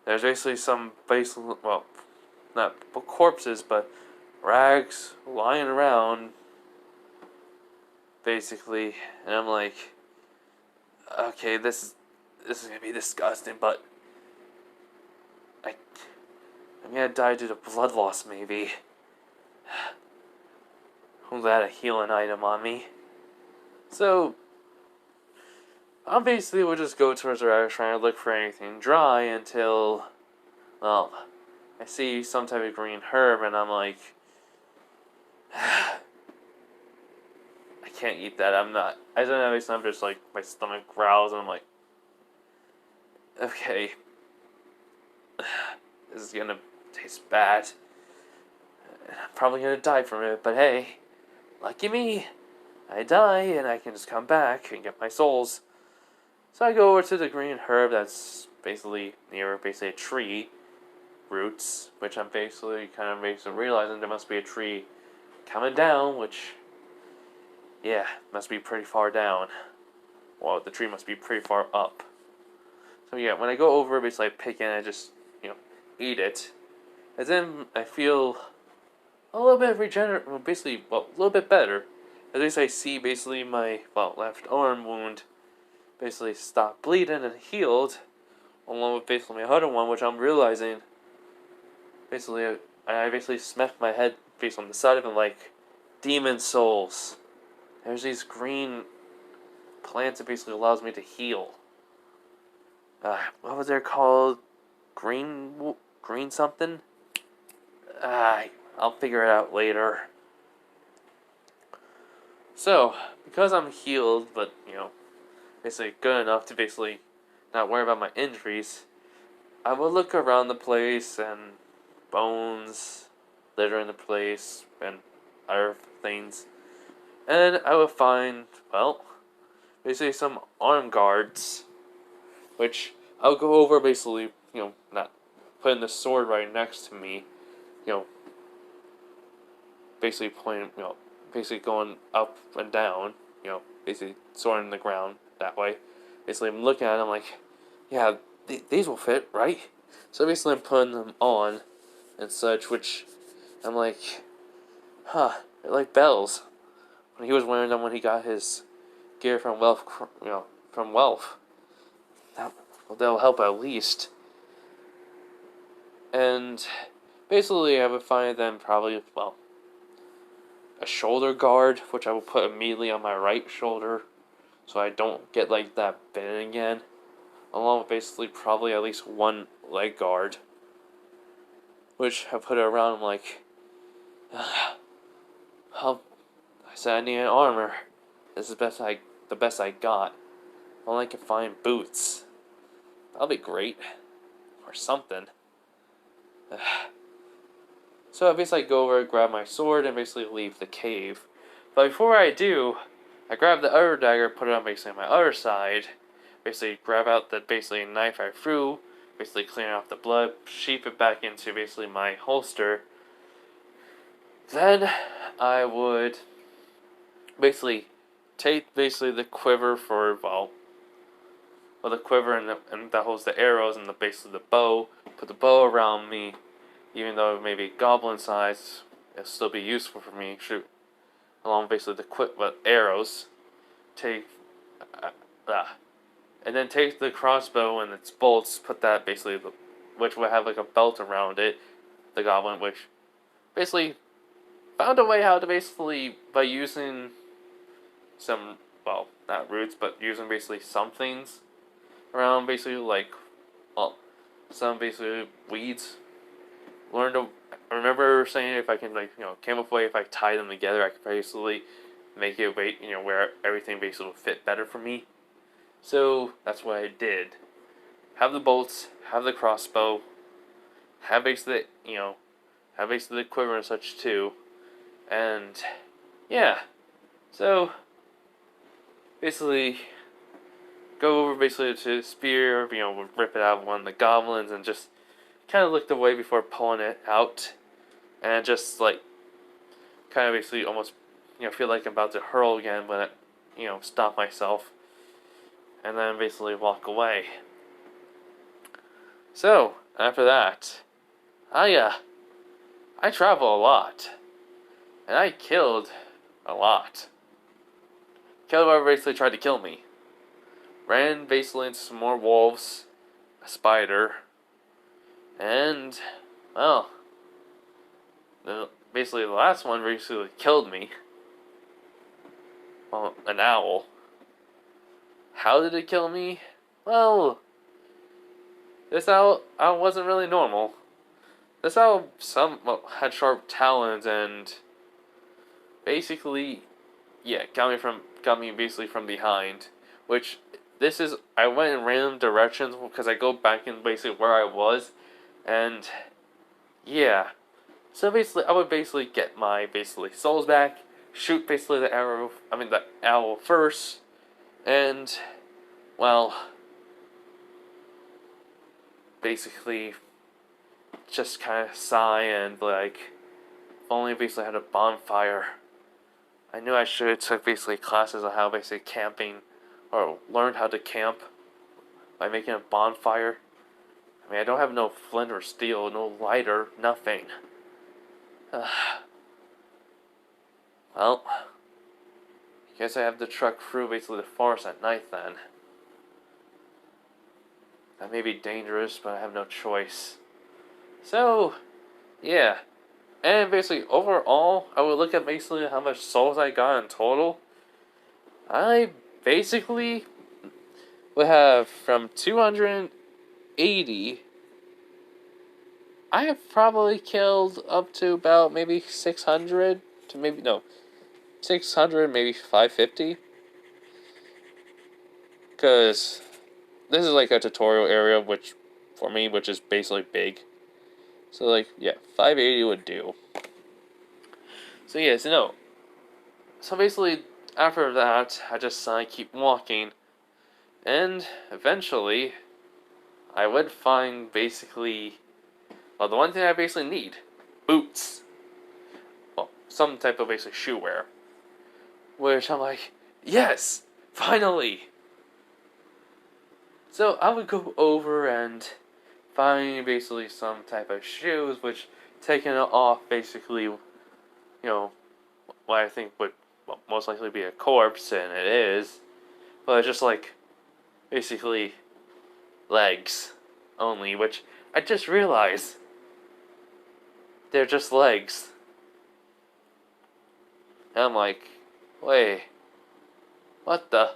basically some not corpses, but rags lying around, basically, and I'm like, okay, this is gonna be disgusting, but I'm gonna die due to blood loss, maybe. I'm glad a healing item on me. So, I basically would just go towards the rags trying to look for anything dry until, I see some type of green herb and I'm like, I can't eat that. I'm just like, my stomach growls and I'm like, okay, this is gonna taste bad. I'm probably gonna die from it, but hey, lucky me. I die and I can just come back and get my souls. So I go over to the green herb that's basically near a tree roots, which I'm basically realizing there must be a tree coming down, which, yeah, must be pretty far down. Well, the tree must be pretty far up. So yeah, when I go over, basically I pick it and I just, eat it. And then I feel a little bit a little bit better. At least I see basically my, left arm wound basically stopped bleeding and healed, along with basically my other one, which I'm realizing, basically, I basically smacked my head based on the side of it like, demon souls. There's these green plants that basically allows me to heal. What was they called? Green something? I'll figure it out later. So, because I'm healed, but, basically good enough to basically not worry about my injuries, I will look around the place and bones littering the place and other things. And I will find, basically some armed guards which I'll go over basically, not putting the sword right next to me, you know, basically pointing, basically going up and down, basically sword in the ground that way. Basically, I'm looking at it, I'm like, yeah, these will fit, right? So basically, I'm putting them on and such, which I'm like, huh, they're like bells. When he was wearing them when he got his gear from from Wealth. That'll help at least. And basically, I would find them probably, a shoulder guard, which I will put immediately on my right shoulder, so I don't get like that bend again. Along with basically probably at least one leg guard, which I put it around. I'm like, I said I need an armor. This is the best I got. Only I can find boots. That'll be great, or something. So I basically go over, grab my sword, and basically leave the cave. But before I do, I grab the other dagger, put it on basically on my other side. Basically grab out the knife I threw, basically clean off the blood, sheath it back into basically my holster. Then I would basically take basically the quiver the quiver and that holds the arrows and basically the bow. Put the bow around me, even though it may be goblin size, it'll still be useful for me. Shoot along basically the arrows. Take and then take the crossbow and its bolts. Put that basically which would have like a belt around it. The goblin, which basically found a way how to basically by using some not roots, but using basically some things around basically like some basically weeds. I remember saying if I can came up with a way if I tie them together I could basically make it where everything basically would fit better for me. So that's what I did. Have the bolts, have the crossbow, have basically the quiver and such too. And yeah. So basically go over basically to the spear, rip it out of one of the goblins and just kind of looked away before pulling it out. And just like kind of basically almost feel like I'm about to hurl again, but stop myself. And then basically walk away. So, after that, I travel a lot. And I killed a lot. Killed whoever basically tried to kill me. Ran basically into some more wolves, a spider, and, basically the last one basically killed me. Well, an owl. How did it kill me? Well, this owl wasn't really normal. This owl had sharp talons and basically, got me basically from behind. Which I went in random directions because I go back in basically where I was, and yeah. So basically, I would basically get my souls back, shoot basically the owl first, and basically just kind of sigh and like, if only basically had a bonfire. I knew I should have took basically classes on how basically camping, or learned how to camp by making a bonfire. I don't have no flint or steel, no lighter, nothing. Well, I guess I have to truck through basically the forest at night then. That may be dangerous, but I have no choice. So, yeah. And basically, overall, I would look at basically how much souls I got in total. I basically would have from 280. I have probably killed up to about maybe 600 to 600, maybe 550. Because this is like a tutorial area, which is basically big. So 580 would do. So yeah, so basically after that, I just keep walking, and eventually I would find basically, well, the one thing I basically need, boots. Well, some type of basic shoe wear. Which I'm like, yes, finally. So I would go over and find basically some type of shoes, which taking it off basically, what I think would most likely be a corpse, and it is, but it's just like basically legs only, which I just realized they're just legs. And I'm like, wait, what the?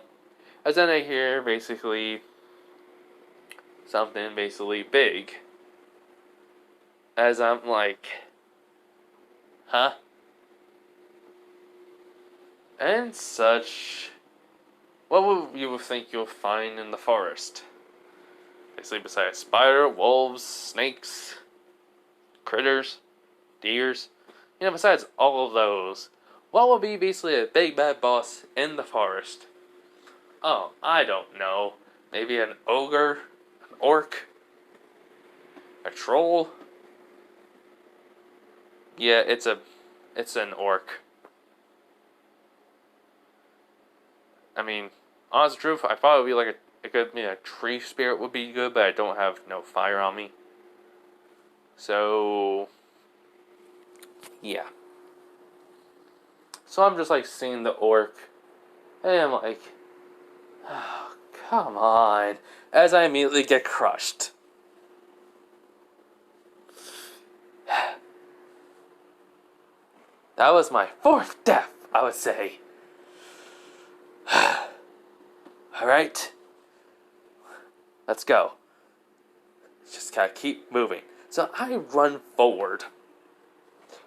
As then I hear basically something basically big. As I'm like, huh? And such. What would you think you'll find in the forest? Basically, besides spider, wolves, snakes, critters, deers. Besides all of those, what would be basically a big bad boss in the forest? Oh, I don't know. Maybe an ogre, an orc, a troll. Yeah, it's an orc. I mean, honest truth, I thought it would be like a tree spirit would be good, but I don't have no fire on me. So, yeah. So I'm just like seeing the orc, and I'm like, oh, come on. As I immediately get crushed. That was my fourth death, I would say. Alright. Let's go. Just gotta keep moving. So I run forward.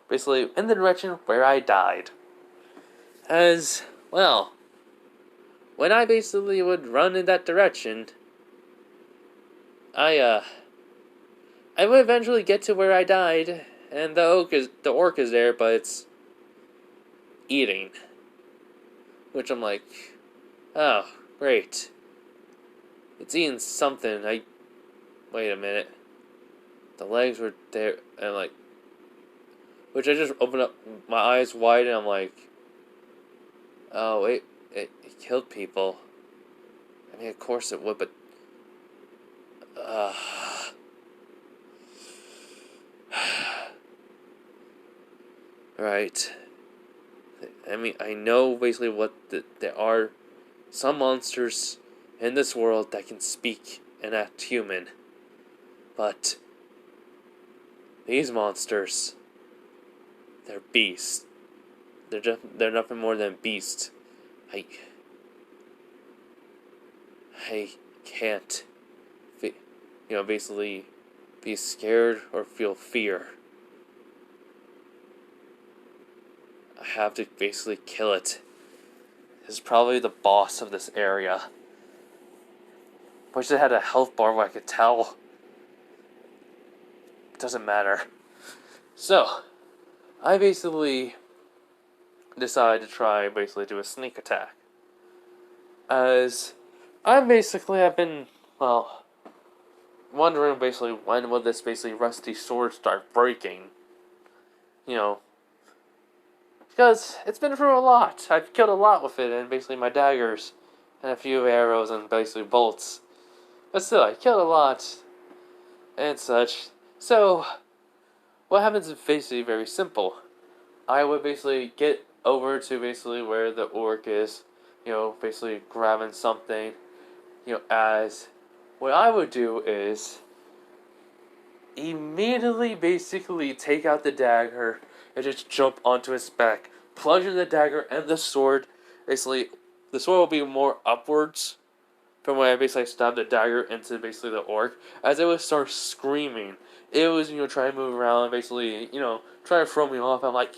Basically, in the direction where I died. As, well, when I basically would run in that direction, I would eventually get to where I died, and the orc is there, but it's eating. Which I'm like, oh, great. It's eating something. Wait a minute. The legs were there, and like, which I just opened up my eyes wide, and I'm like, oh, it killed people. I mean, of course it would, but, right. I mean, I know basically there are some monsters in this world that can speak and act human, but these monsters, they're beasts. They're nothing more than beasts. I can't, basically be scared or feel fear. I have to basically kill it. This is probably the boss of this area. Wish it had a health bar where I could tell. Doesn't matter. So, I basically decided to try basically do a sneak attack. As have been, well, wondering basically when will this basically rusty sword start breaking. Because it's been through a lot. I've killed a lot with it, and basically my daggers, and a few arrows, and basically bolts. But still, I killed a lot, and such. So, what happens is basically very simple. I would basically get over to basically where the orc is, basically grabbing something, as what I would do is immediately basically take out the dagger and just jump onto his back, plunge in the dagger and the sword. Basically, the sword will be more upwards from when I basically stabbed the dagger into basically the orc. As it would start screaming, it was trying to move around, basically trying to throw me off. I'm like,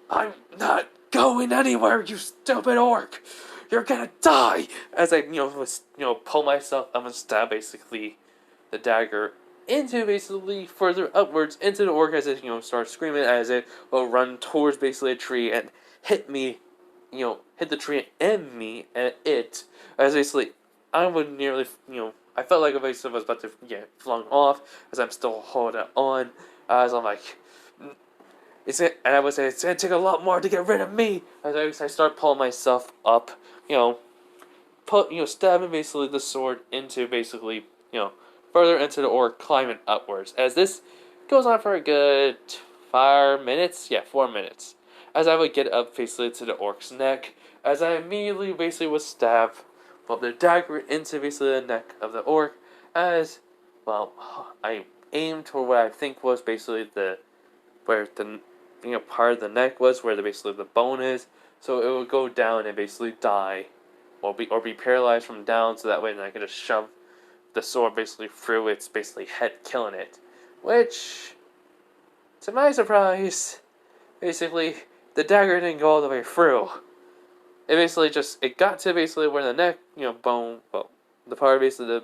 I'm not going anywhere, you stupid orc. You're gonna die. As I pull myself up and stab basically the dagger into basically further upwards into the orc as it starts screaming, as it will run towards basically a tree and hit me, hit the tree and me and it, as basically I would nearly I felt like I was about to get flung off as I'm still holding on. As I'm like, and I would say it's gonna take a lot more to get rid of me. As I start pulling myself up, stabbing basically the sword into basically, further into the orc, climbing upwards. As this goes on for a good 5 minutes, yeah, 4 minutes. As I would get up basically to the orc's neck, as I immediately basically would stab, the dagger into basically the neck of the orc, as, I aimed toward what I think was basically where the, part of the neck was, where basically the bone is, so it would go down and basically die, or be paralyzed from down, so that way then I could just shove the sword basically through its basically head, killing it. Which, to my surprise, basically the dagger didn't go all the way through. It got to basically where the neck, bone, the part basically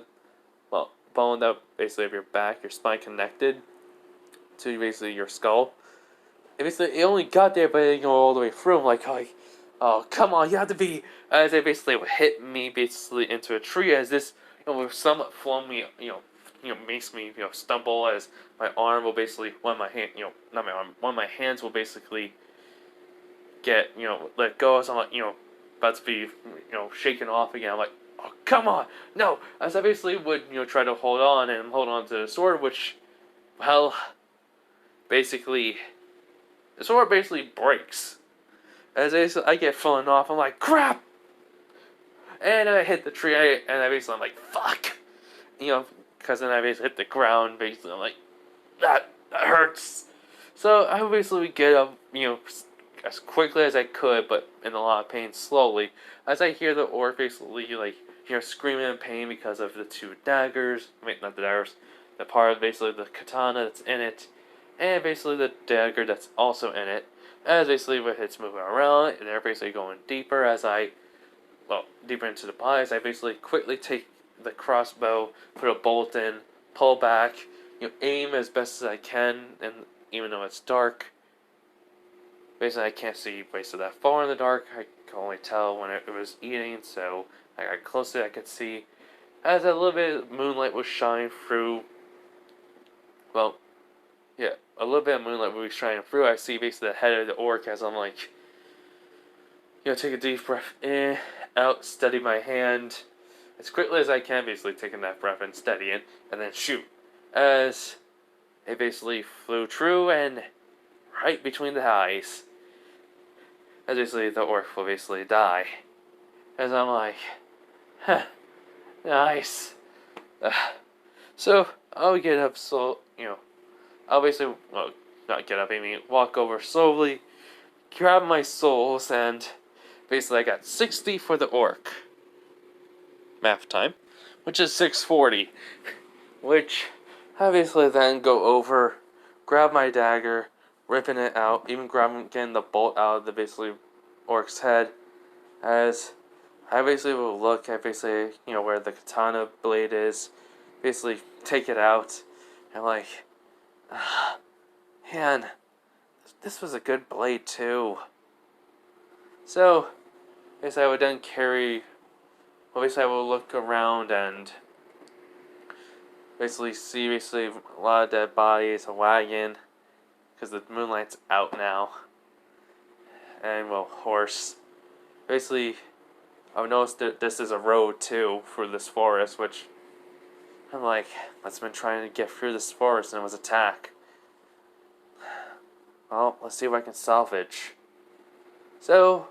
bone that basically of your back, your spine connected to basically your skull. It only got there, but it didn't go all the way through. I'm like, oh, come on, you have to be. As it basically hit me basically into a tree, as this, somewhat flung me, makes me, stumble, as my arm will basically, one of my hand, not my arm, one of my hands will basically get, let go, as I'm like, about to be, shaken off again. I'm like, oh, come on, no, as I basically would, try to hold on to the sword, which, well, basically, the sword basically breaks. As I get fallen off, I'm like, crap! And I hit the tree, and I basically, I'm like, fuck! Because then I basically hit the ground, basically, I'm like, that hurts! So I basically get up, as quickly as I could, but in a lot of pain, slowly, as I hear the orc basically, screaming in pain because of the two daggers, not the daggers, the part of basically the katana that's in it, and basically the dagger that's also in it. As basically with it's moving around, and they're basically going deeper deeper into the body, as I basically quickly take the crossbow, put a bolt in, pull back, aim as best as I can, and even though it's dark, basically I can't see basically that far in the dark, I can only tell when it was eating, so I got close to it, I could see, as a little bit of moonlight was shining through, a little bit of moonlight was shining through, I see basically the head of the orc as I'm like, take a deep breath in, out, steady my hand, as quickly as I can, basically taking that breath and steadying, and then shoot. As it basically flew true and right between the eyes. As basically the orc will basically die. As I'm like, nice. So I'll get up I'll basically, not get up, walk over slowly, grab my souls, and basically I got 60 for the orc. Math time. Which is 640. Which, I basically then go over, grab my dagger, ripping it out, even getting the bolt out of the basically orc's head, as I basically will look at basically, where the katana blade is, basically take it out, and like, man, this was a good blade too. So, basically I would then basically I will look around and basically see a lot of dead bodies, a wagon, because the moonlight's out now, and horse. Basically, I've noticed that this is a road too for this forest, which I'm like, let's been trying to get through this forest and it was attacked. Well, let's see what I can salvage. So,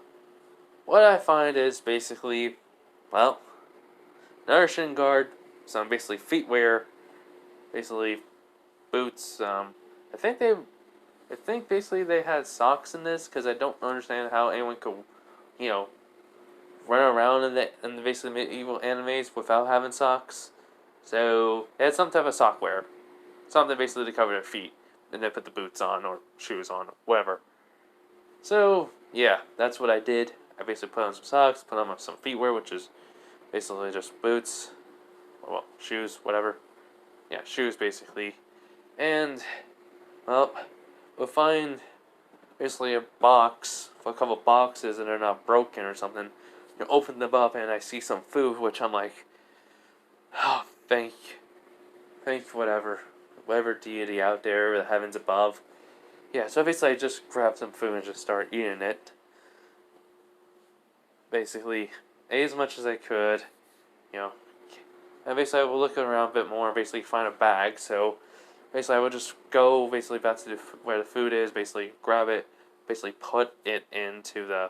what I find is basically, another shin guard, some basically feet wear, basically boots. I think basically they had socks in this, because I don't understand how anyone could, run around in the basically medieval animes without having socks. So they had some type of sock wear, something basically to cover their feet, and then put the boots on or shoes on, whatever. So yeah, that's what I did. I basically put on some socks, put on some feet wear, which is basically just boots, shoes, whatever. Yeah, shoes basically, and we'll find basically a couple boxes, and they're not broken or something. You open them up, and I see some food, which I'm like, oh, thank whatever deity out there, the heavens above. Yeah, so basically I just grabbed some food and just started eating it. Basically, ate as much as I could, you know. And basically I would look around a bit more and basically find a bag, so basically I would just go basically back to where the food is, basically grab it, basically put it into the,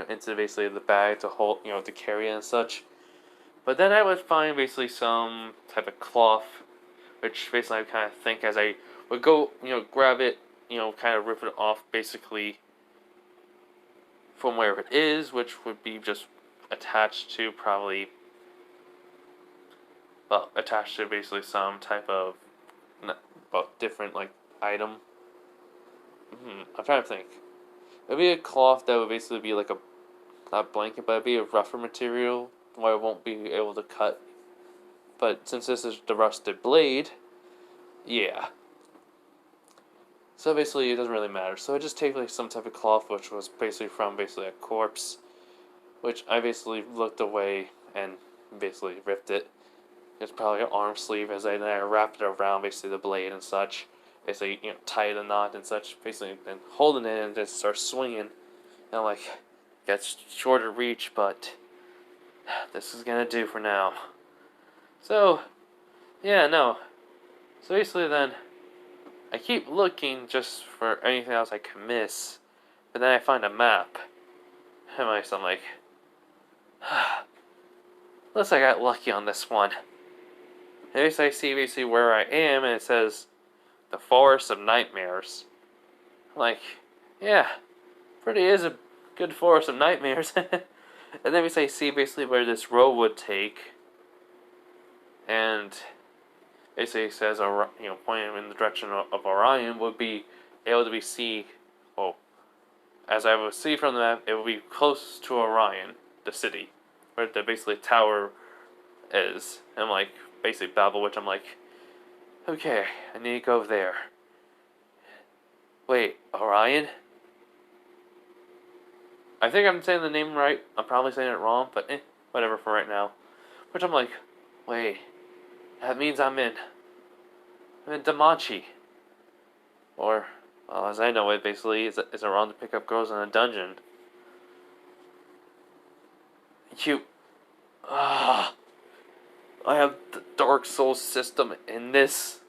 into basically the bag to hold, to carry it and such. But then I would find basically some type of cloth, which basically I kind of think as I would go, grab it, kind of rip it off basically from where it is, which would be just attached to probably, well, attached to basically some type of, well, different like item. I'm trying to think. It'd be a cloth that would basically be like a, not blanket, but it'd be a rougher material where I won't be able to cut. But since this is the rusted blade, yeah. So basically, it doesn't really matter. So I just take like some type of cloth, which was basically from basically a corpse, which I basically looked away and basically ripped it. It's probably an arm sleeve, as then I wrapped it around basically the blade and such. Basically, tie the knot and such. Basically, then holding it and just start swinging. And I'm like, gets shorter reach, but this is gonna do for now. So, yeah, no. So basically, then I keep looking just for anything else I can miss, but then I find a map. And I'm like, looks like I got lucky on this one. At least I see basically where I am, and it says the Forest of Nightmares. I'm like, yeah, pretty is a good Forest of Nightmares. And then I see basically where this road would take, and basically says, pointing in the direction of Orion would be able to be seen. Well, as I would see from the map, it would be close to Orion, the city, where the basically tower is. And I'm like, basically Babel, which I'm like, okay, I need to go there. Wait, Orion? I think I'm saying the name right. I'm probably saying it wrong, but whatever for right now. Which I'm like, wait, that means I'm in danmachi. Or, well, as I know it, basically, is around to pick up girls in a dungeon. I have the Dark Souls system in this.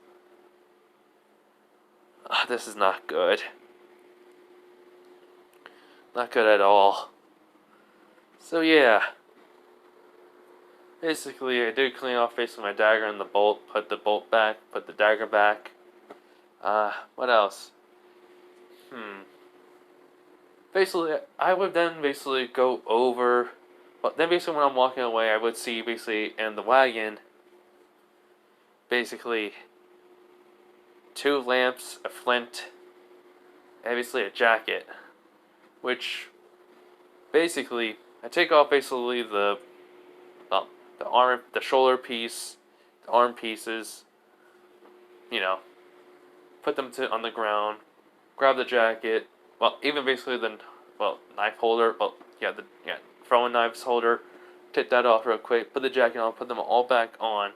This is not good. Not good at all. So yeah. Basically, I did clean off basically my dagger and the bolt, put the bolt back, put the dagger back. What else? Basically, I would then basically go over. Well, then basically when I'm walking away, I would see basically in the wagon, basically, 2 lamps, a flint, and basically a jacket. Which, basically, I take off basically the arm, the shoulder piece, the arm pieces, put them on the ground, grab the jacket, well, even basically the, knife holder, throwing knives holder, take that off real quick, put the jacket on, put them all back on,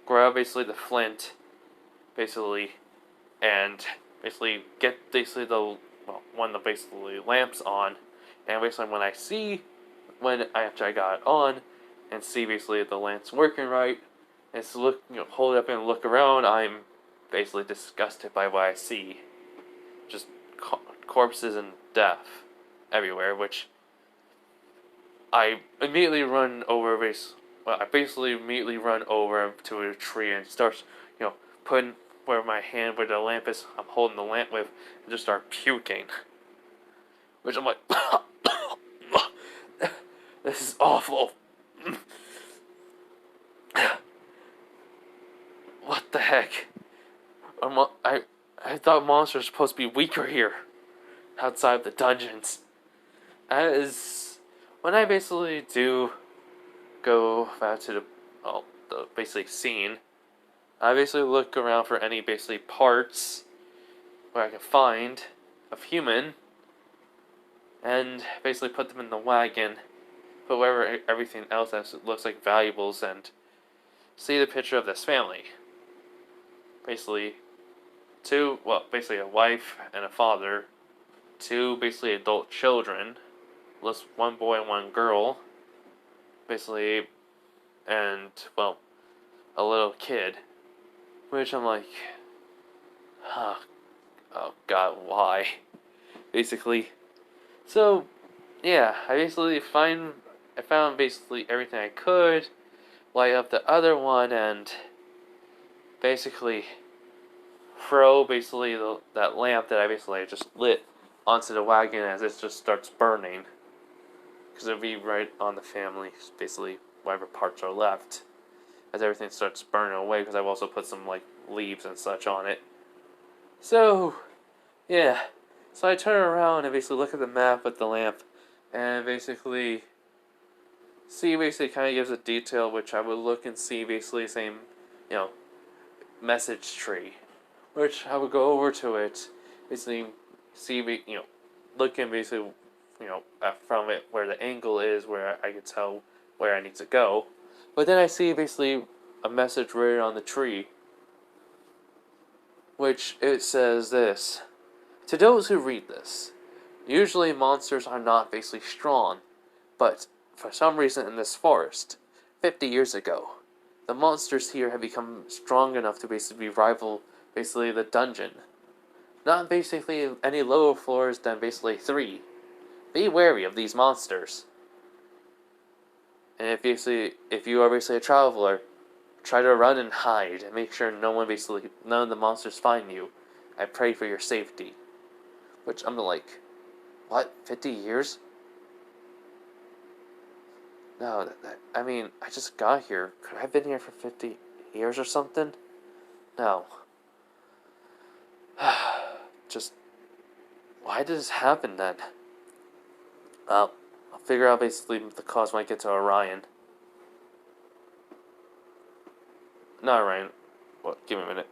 grab basically the flint, basically, and basically get basically one of the basically lamps on, and basically after I got it on, and see basically if the lamp's working right, and so hold it up and look around, I'm basically disgusted by what I see. Just corpses and death everywhere, which I immediately run over I basically immediately run over to a tree and starts, putting where the lamp is, I'm holding the lamp with, and just start puking. Which I'm like, this is awful. What the heck? I thought monsters were supposed to be weaker here, outside the dungeons. That is when I basically do go back to the basically scene. I basically look around for any basically parts where I can find of human, and basically put them in the wagon. Put wherever everything else that looks like valuables and see the picture of this family. Basically, basically a wife and a father, two basically adult children, plus one boy and one girl, basically, and, well, a little kid. Which I'm like, huh, oh god, why? Basically. So, yeah, I found basically everything I could, light up the other one, and basically throw basically that lamp that I basically just lit onto the wagon as it just starts burning. Because it'll be right on the family, basically, whatever parts are left. As everything starts burning away, because I've also put some, like, leaves and such on it. So, yeah. So I turn around and basically look at the map with the lamp, and basically kind of gives a detail which I would look and see basically the same, message tree. Which I would go over to it, basically see, looking basically, from it where the angle is, where I can tell where I need to go. But then I see basically a message right on the tree, which it says this: to those who read this, usually monsters are not basically strong, but for some reason in this forest, 50 years ago, the monsters here have become strong enough to basically rival basically the dungeon. Not basically any lower floors than basically 3. Be wary of these monsters. And if you are basically a traveler, try to run and hide and make sure none of the monsters find you. I pray for your safety. Which I'm like, what? 50 years? No, I mean, I just got here. Could I have been here for 50 years or something? No. Just, why did this happen then? I'll figure out basically the cause when I get to Orion. Not Orion. What? Give me a minute.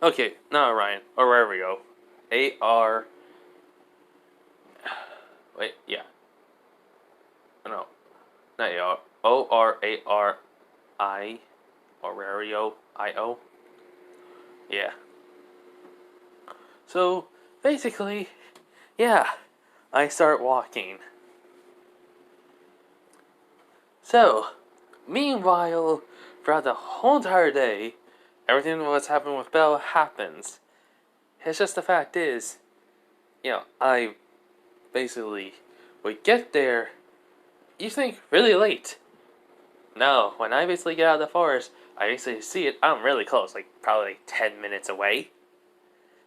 Okay, not Orion. Orario. A-R... Wait, yeah. No. Not A-R. O-R-A-R-I. Orario. I-O. Yeah. So, basically, yeah. I start walking. So, meanwhile, throughout the whole entire day, everything that's happened with Belle happens. It's just the fact is, I basically would get there, you think, really late. No, when I basically get out of the forest, I basically see it, I'm really close, like, probably 10 minutes away.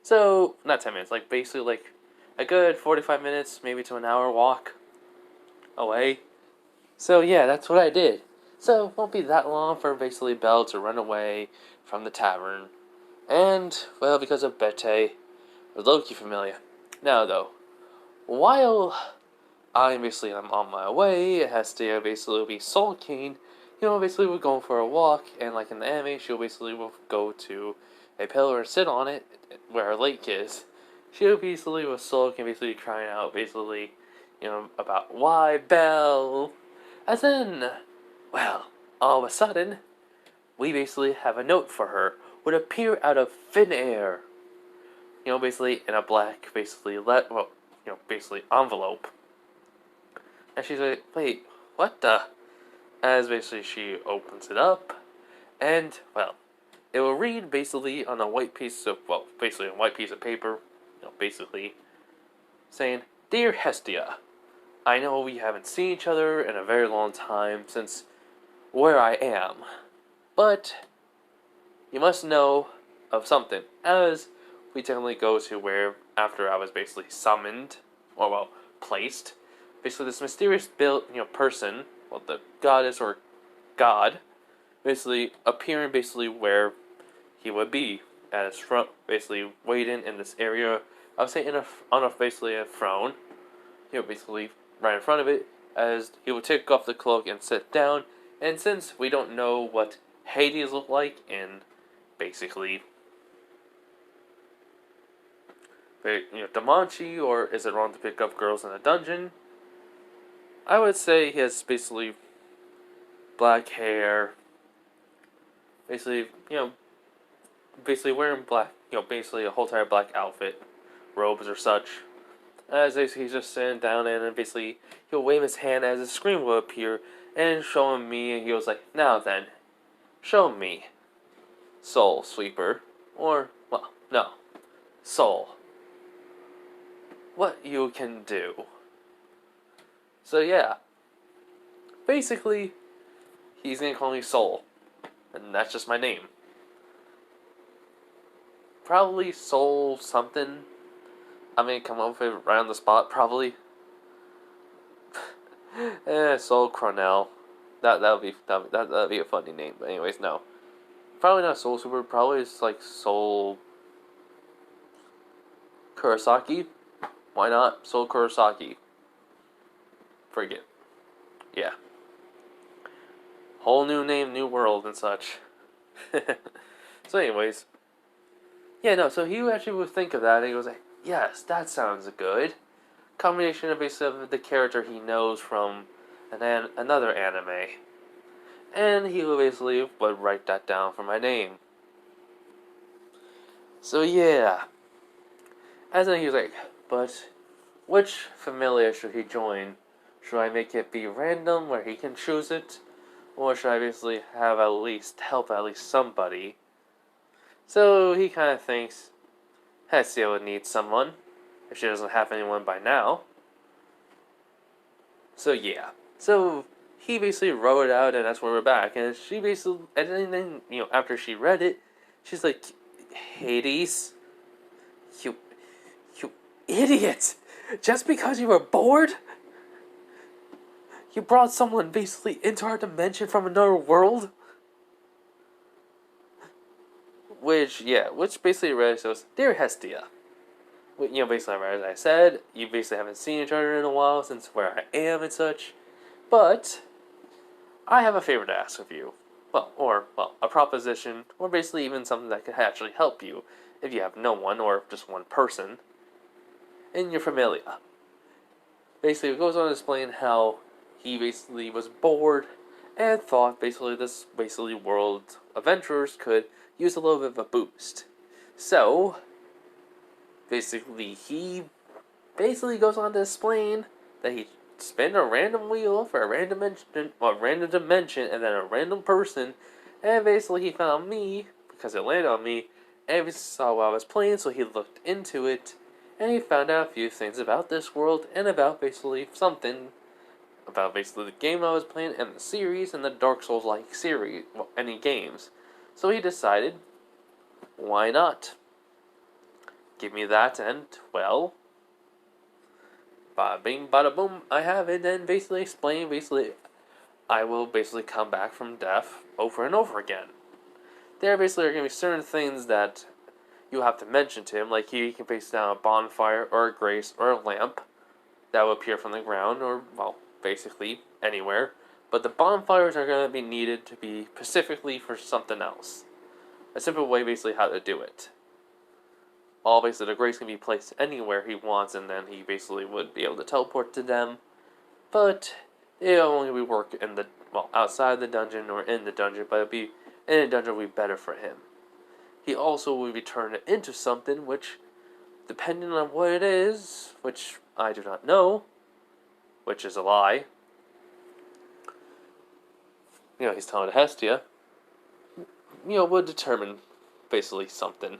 So, not 10 minutes, like, basically, like, a good 45 minutes, maybe to an hour walk away. So, yeah, that's what I did. So, it won't be that long for basically Belle to run away from the tavern. And, well, because of Bete, with Loki familia. Now, though, while I'm on my way, Hestia basically will be sulking. Basically we're going for a walk, and like in the anime, she'll basically will go to a pillar and sit on it, where her lake is. She'll basically will sulk and basically crying out, basically, about why Belle. As then, well, all of a sudden, we basically have a note for her, would appear out of thin air. Basically in a black, basically basically envelope. And she's like, wait, what the? As basically she opens it up, and, well, it will read basically on a white piece of, basically a white piece of paper, basically saying, Dear Hestia, I know we haven't seen each other in a very long time since where I am, but you must know of something, as we generally go to where, after I was basically summoned, or, well, placed, basically this mysterious person, well, the goddess or god, basically appearing basically where he would be, at his front, basically waiting in this area, I would say basically a throne, basically right in front of it, as he would take off the cloak and sit down, and since we don't know what Hades looked like in, basically, danmachi, or is it wrong to pick up girls in a dungeon? I would say he has basically black hair, basically, basically wearing black, basically a whole entire black outfit, robes or such. As he's just sitting down, and then basically he'll wave his hand as a screen will appear and show him me, and he was like, "Now then, show me, Soul Sweeper, or well, no, Soul, what you can do." So yeah, basically, he's gonna call me Soul, and that's just my name. Probably Soul something. I mean, come up with it right on the spot, probably. Soul Cronell. That'd be a funny name. But anyways, no. Probably not Soul Super. Probably it's like Soul Kurosaki. Why not Soul Kurosaki? Forget. Yeah. Whole new name, new world, and such. So, anyways. Yeah, no. So he actually would think of that, and he was like, "Yes, that sounds good." Combination of basically the character he knows from another anime. And he basically would write that down for my name. So yeah. As then he was like, "But which familiar should he join? Should I make it be random where he can choose it? Or should I basically have at least help at least somebody?" So he kind of thinks Hestia would need someone if she doesn't have anyone by now. So yeah. So he basically wrote it out, and that's where we're back. And she basically, and then after she read it, she's like, "Hades, you, you idiot! Just because you were bored, you brought someone basically into our dimension from another world." Which basically read so, "Dear Hestia, basically as I said, you basically haven't seen each other in a while since where I am and such, but I have a favor to ask of you. Well, a proposition, or basically even something that could actually help you if you have no one, or just one person, in your familia." Basically, it goes on to explain how he basically was bored and thought basically this world adventurers could use a little bit of a boost. So, basically, he basically goes on to explain that he spin a random wheel for a random dimension, and then a random person, and basically he found me because it landed on me, and he saw what I was playing, so he looked into it, and he found out a few things about this world and about basically something about basically the game I was playing and the series and the Dark Souls like series, any games. So he decided, why not? Give me that, and well, bada bing, bada boom, I have it, and basically explain, I will basically come back from death over and over again. There basically are going to be certain things that you have to mention to him, like he can place down a bonfire, or a grace, or a lamp that will appear from the ground, or, well, basically anywhere. But the bonfires are going to be needed to be specifically for something else. A simple way basically how to do it. All basically the grace can be placed anywhere he wants, and then he basically would be able to teleport to them. But it only would work in the outside the dungeon or in the dungeon, but it'd be in a dungeon would be better for him. He also would be turned into something which, depending on what it is, which I do not know, which is a lie. He's telling Hestia. Would determine basically something.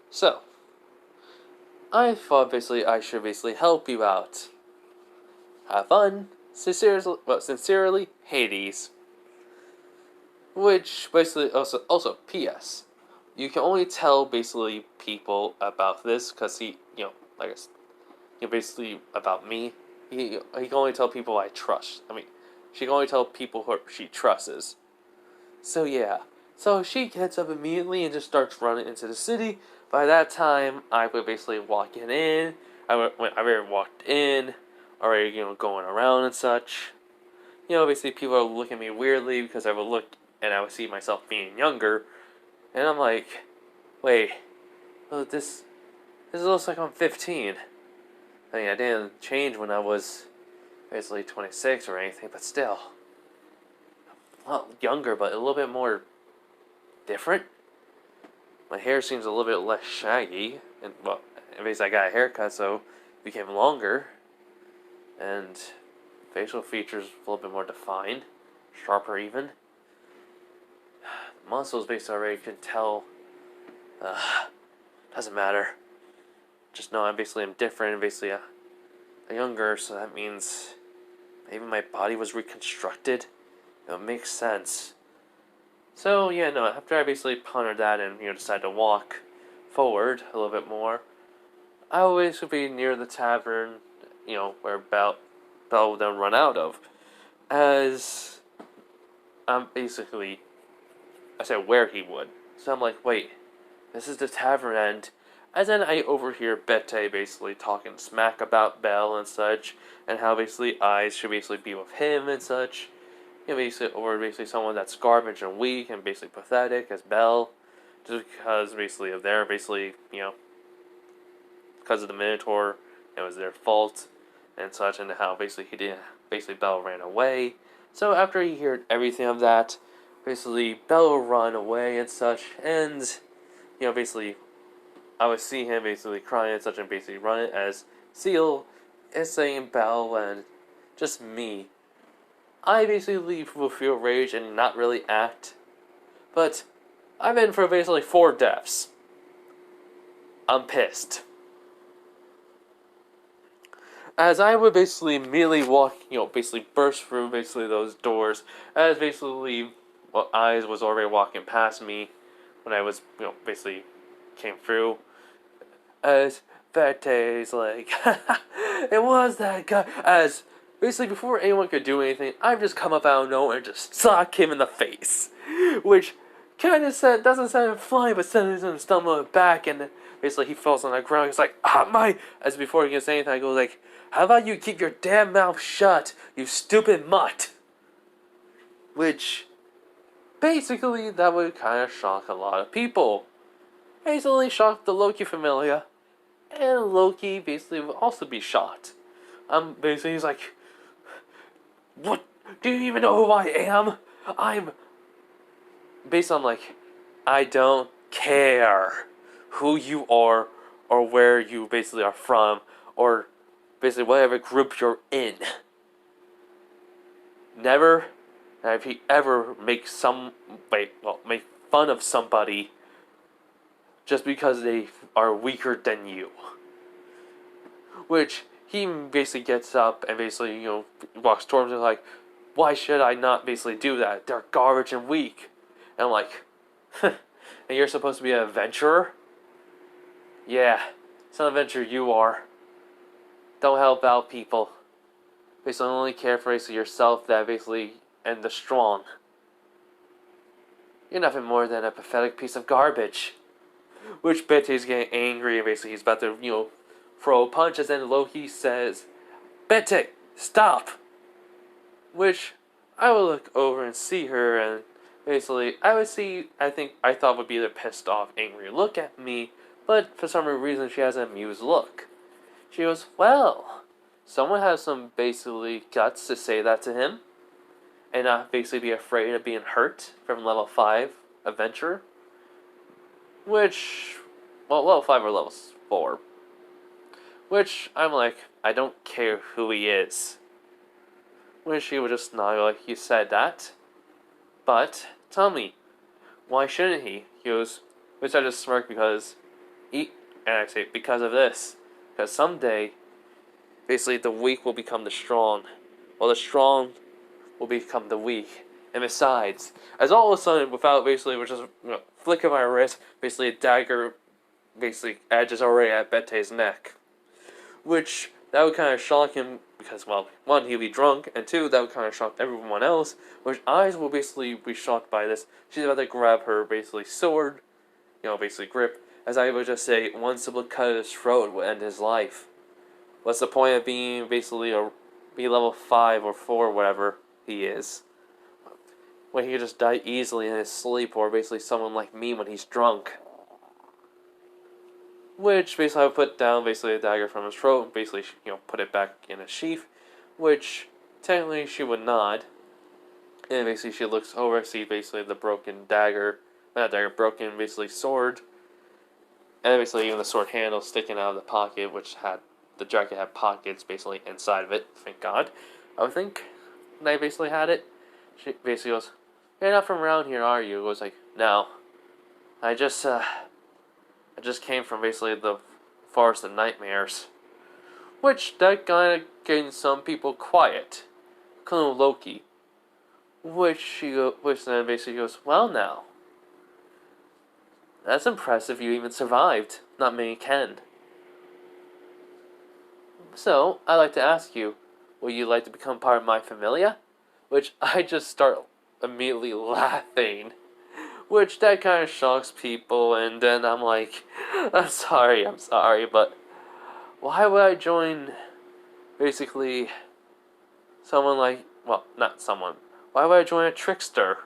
So, I thought basically I should basically help you out. Have fun. Sincerely, Hades. Which basically also P.S. You can only tell basically people about this because he, like basically about me. He can only tell people I trust. I mean, she can only tell people who she trusts. So yeah. So she gets up immediately and just starts running into the city. By that time, I was basically walking in. I already walked in, already going around and such. Basically people are looking at me weirdly because I would look and I would see myself being younger, and I'm like, wait, this looks like I'm 15. I mean, I didn't change when I was basically 26 or anything, but still, a lot younger, but a little bit more different. My hair seems a little bit less shaggy, and well, basically I got a haircut, so it became longer, and facial features a little bit more defined, sharper even. Muscles, basically, already can tell. Doesn't matter. Just know I'm different, and basically a younger, so that means maybe my body was reconstructed. It makes sense. So yeah, no. After I basically pondered that and decided to walk forward a little bit more, I always would be near the tavern, where Bell would then run out of, as I'm basically, I said where he would. So I'm like, wait, this is the tavern end. And then I overhear Bete basically talking smack about Belle and such, and how basically eyes should basically be with him and such. Basically someone that's garbage and weak and basically pathetic as Belle, just because basically of their because of the Minotaur, it was their fault and such, and how basically he didn't, basically Belle ran away. So after he heard everything of that, basically Belle would run away and such, and basically I would see him basically crying and such, and basically run it as Seal is saying Belle and just me. I basically will feel rage and not really act, but I'm in for basically 4 deaths. I'm pissed. As I would basically immediately walk, basically burst through basically those doors, as basically, eyes was already walking past me when I was, basically came through, as Bete's like, it was that guy, as basically before anyone could do anything, I've just come up out of nowhere and just sock him in the face, which kind of doesn't sound flying, but sends him stumbling back, and basically he falls on the ground. He's like, as before he can say anything, I go like, how about you keep your damn mouth shut, you stupid mutt? Which, basically, that would kind of shock a lot of people. Basically shocked the Loki Familia, and Loki basically will also be shocked. Basically he's like, what? Do you even know who I am? I'm... Based on like, I don't care who you are, or where you basically are from, or basically whatever group you're in. Never have he ever make fun of somebody just because they are weaker than you. Which he basically gets up and basically, walks towards me like, why should I not basically do that? They're garbage and weak. And I'm like, and you're supposed to be an adventurer? Yeah, it's an adventurer you are. Don't help out people. Basically only care for basically yourself, that basically, and the strong. You're nothing more than a pathetic piece of garbage. Which Bete's getting angry, and basically he's about to, throw a punch, as then Loki says, Bete, stop! Which I will look over and see her, and basically I thought would be the pissed off, angry look at me, but for some reason she has an amused look. She goes, well, someone has some basically guts to say that to him, and not basically be afraid of being hurt from level 5 adventurer. Which, level 5 or level 4. Which, I'm like, I don't care who he is. Which she would just nod like, you said that. But, tell me, why shouldn't he? He goes, which I just smirk because, and I say, because of this. Because someday, basically the weak will become the strong. While the strong will become the weak. And besides, as all of a sudden, without basically, which is flick of my wrist, basically a dagger, basically edges already at Bete's neck. Which, that would kind of shock him, because, well, 1, he'd be drunk, and 2, that would kind of shock everyone else, which eyes will basically be shocked by this. She's about to grab her, basically, sword, basically grip, as I would just say, one simple cut of his throat would end his life. What's the point of being, basically, be level 5 or 4, whatever he is, when he could just die easily in his sleep, or basically someone like me when he's drunk. Which basically I would put down basically a dagger from his throat, basically put it back in a sheath, which technically she would nod, and basically she looks over, see basically the broken dagger, that dagger broken, basically sword, and basically even the sword handle sticking out of the pocket, which had the jacket had pockets basically inside of it. Thank God. I would think they basically had it. She basically goes, "You're not from around here, are you?" It was like, "No, I just came from basically the Forest of Nightmares," which that kind of getting some people quiet, including Loki. Which then basically goes, "Well, now, that's impressive. You even survived. Not many can. So, I'd like to ask you, would you like to become part of my familia?" Which I just start immediately laughing. Which that kind of shocks people, and then I'm like, I'm sorry, but why would I join basically someone like, well, not someone, why would I join a trickster?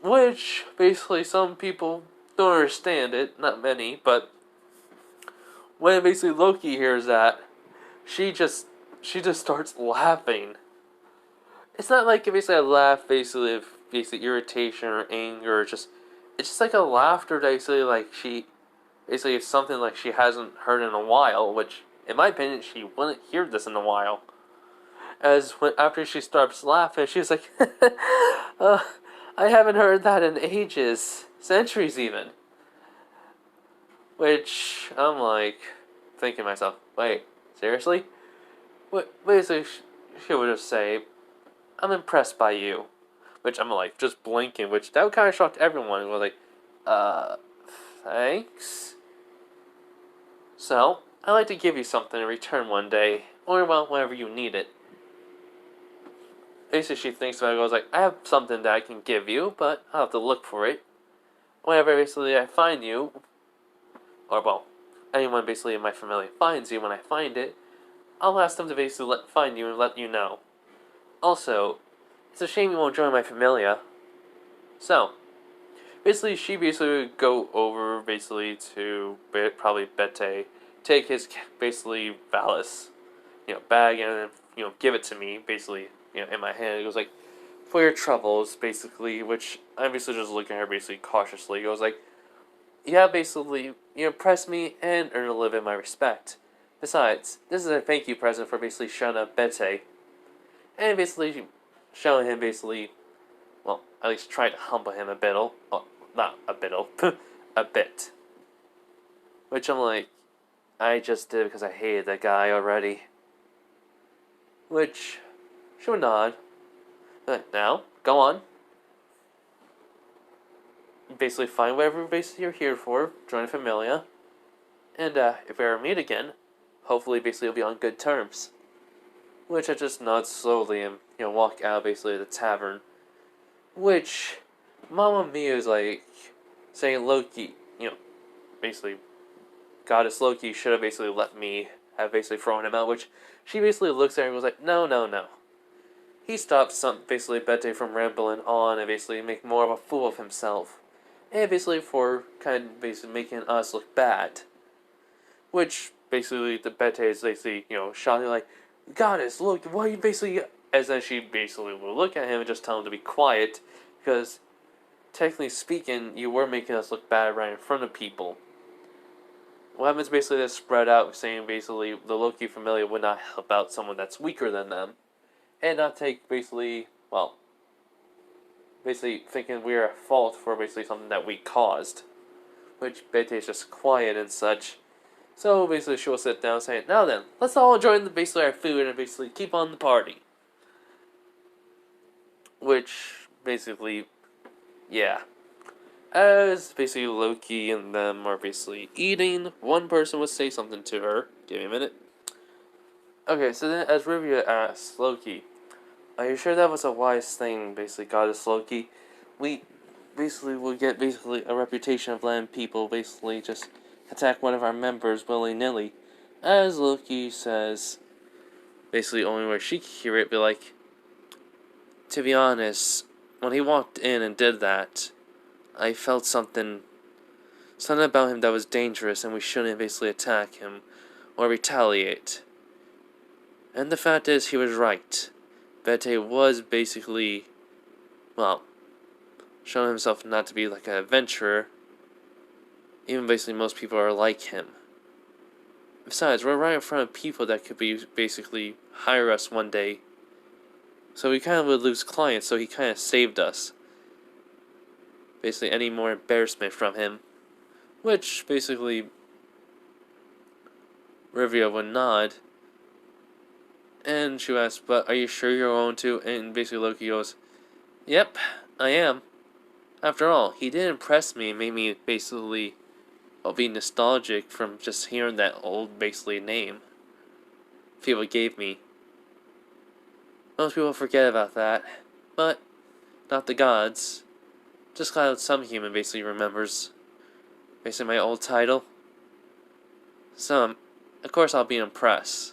Which, basically, some people don't understand it, not many, but when basically Loki hears that, she just she just starts laughing. It's not like basically a laugh basically of basically irritation or anger, it's just like a laughter basically like she basically it's something like she hasn't heard in a while, which in my opinion she wouldn't hear this in a while. As when after she starts laughing, she's like, uh, "I haven't heard that in ages, centuries even." Which I'm like thinking to myself, wait, seriously? What? Basically, she would just say, "I'm impressed by you," which I'm like just blinking, which that kind of shocked everyone. It was like, uh, thanks. So I'd like to give you something in return one day, or well, whenever you need it. Basically, she thinks about it, goes like, "I have something that I can give you, but I'll have to look for it. Whenever basically I find you, or well, anyone basically in my family finds you when I find it, I'll ask them to basically find you and let you know. Also, it's a shame you won't join my familia." So, basically, she basically would go over basically to probably Bete, take his basically Valis, bag and then, give it to me basically, in my hand. It goes like, "For your troubles," basically, which I'm basically just looking at her basically cautiously. It goes like, "You have basically, impressed me and earned a little bit of my respect. Besides, this is a thank you present for basically showing up Bete." And basically showing him basically, well, at least trying to humble him a bit. Oh, not a bit, a bit. Which I'm like, I just did because I hated that guy already. Which, she would nod. Now, go on. Basically find whatever basically you're here for, join a familia, and if we ever meet again, hopefully basically you'll be on good terms. Which I just nod slowly and, walk out basically of the tavern. Which, Mamma Mia is like, saying Loki, basically, Goddess Loki should have basically let me have basically thrown him out, which she basically looks at her and was like, "No, no, no." He stopped basically Bete from rambling on and basically make more of a fool of himself. And basically for kind of basically making us look bad. Which basically the Bete is basically, shouting like, "Goddess, look, why are you basically..." As then she basically will look at him and just tell him to be quiet, because technically speaking, you were making us look bad right in front of people. What happens basically is spread out, saying basically the Loki familia would not help out someone that's weaker than them, and not take basically, well, basically thinking we're at fault for basically something that we caused. Which Bete is just quiet and such. So basically she will sit down saying, "Now then, let's all enjoy basically our food and basically keep on the party." Which basically, yeah. As basically Loki and them are basically eating, one person would say something to her. Give me a minute. Okay, so then as Rivia asks Loki, "Are you sure that was a wise thing, basically, Goddess Loki? We basically will get basically a reputation of letting people basically just attack one of our members willy-nilly." As Loki says, basically only where she could hear it, be like, "To be honest, when he walked in and did that, I felt something about him that was dangerous and we shouldn't basically attack him or retaliate. And the fact is, he was right. Bete was basically well, showing himself not to be like an adventurer. Even basically most people are like him. Besides, we're right in front of people that could be basically hire us one day. So we kind of would lose clients, so he kind of saved us. Basically, any more embarrassment from him. Which, basically, Rivia would nod. And she asks, but are you sure you're going to? And basically Loki goes, yep, I am. After all, he did impress me and made me basically be nostalgic from just hearing that old basically name people gave me. Most people forget about that, but not the gods. Just glad some human basically remembers basically my old title. So, of course I'll be impressed.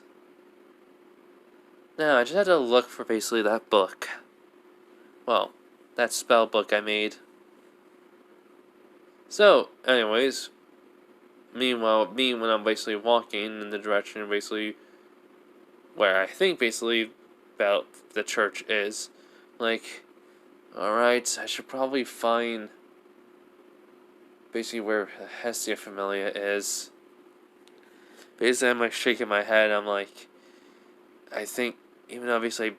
Now, I just had to look for basically that book. Well, that spell book I made. So, anyways, meanwhile, when I'm basically walking in the direction basically where I think basically about the church is, like, alright, I should probably find basically where Hestia Familia is. Basically, I'm like shaking my head. I'm like, I think, even though obviously,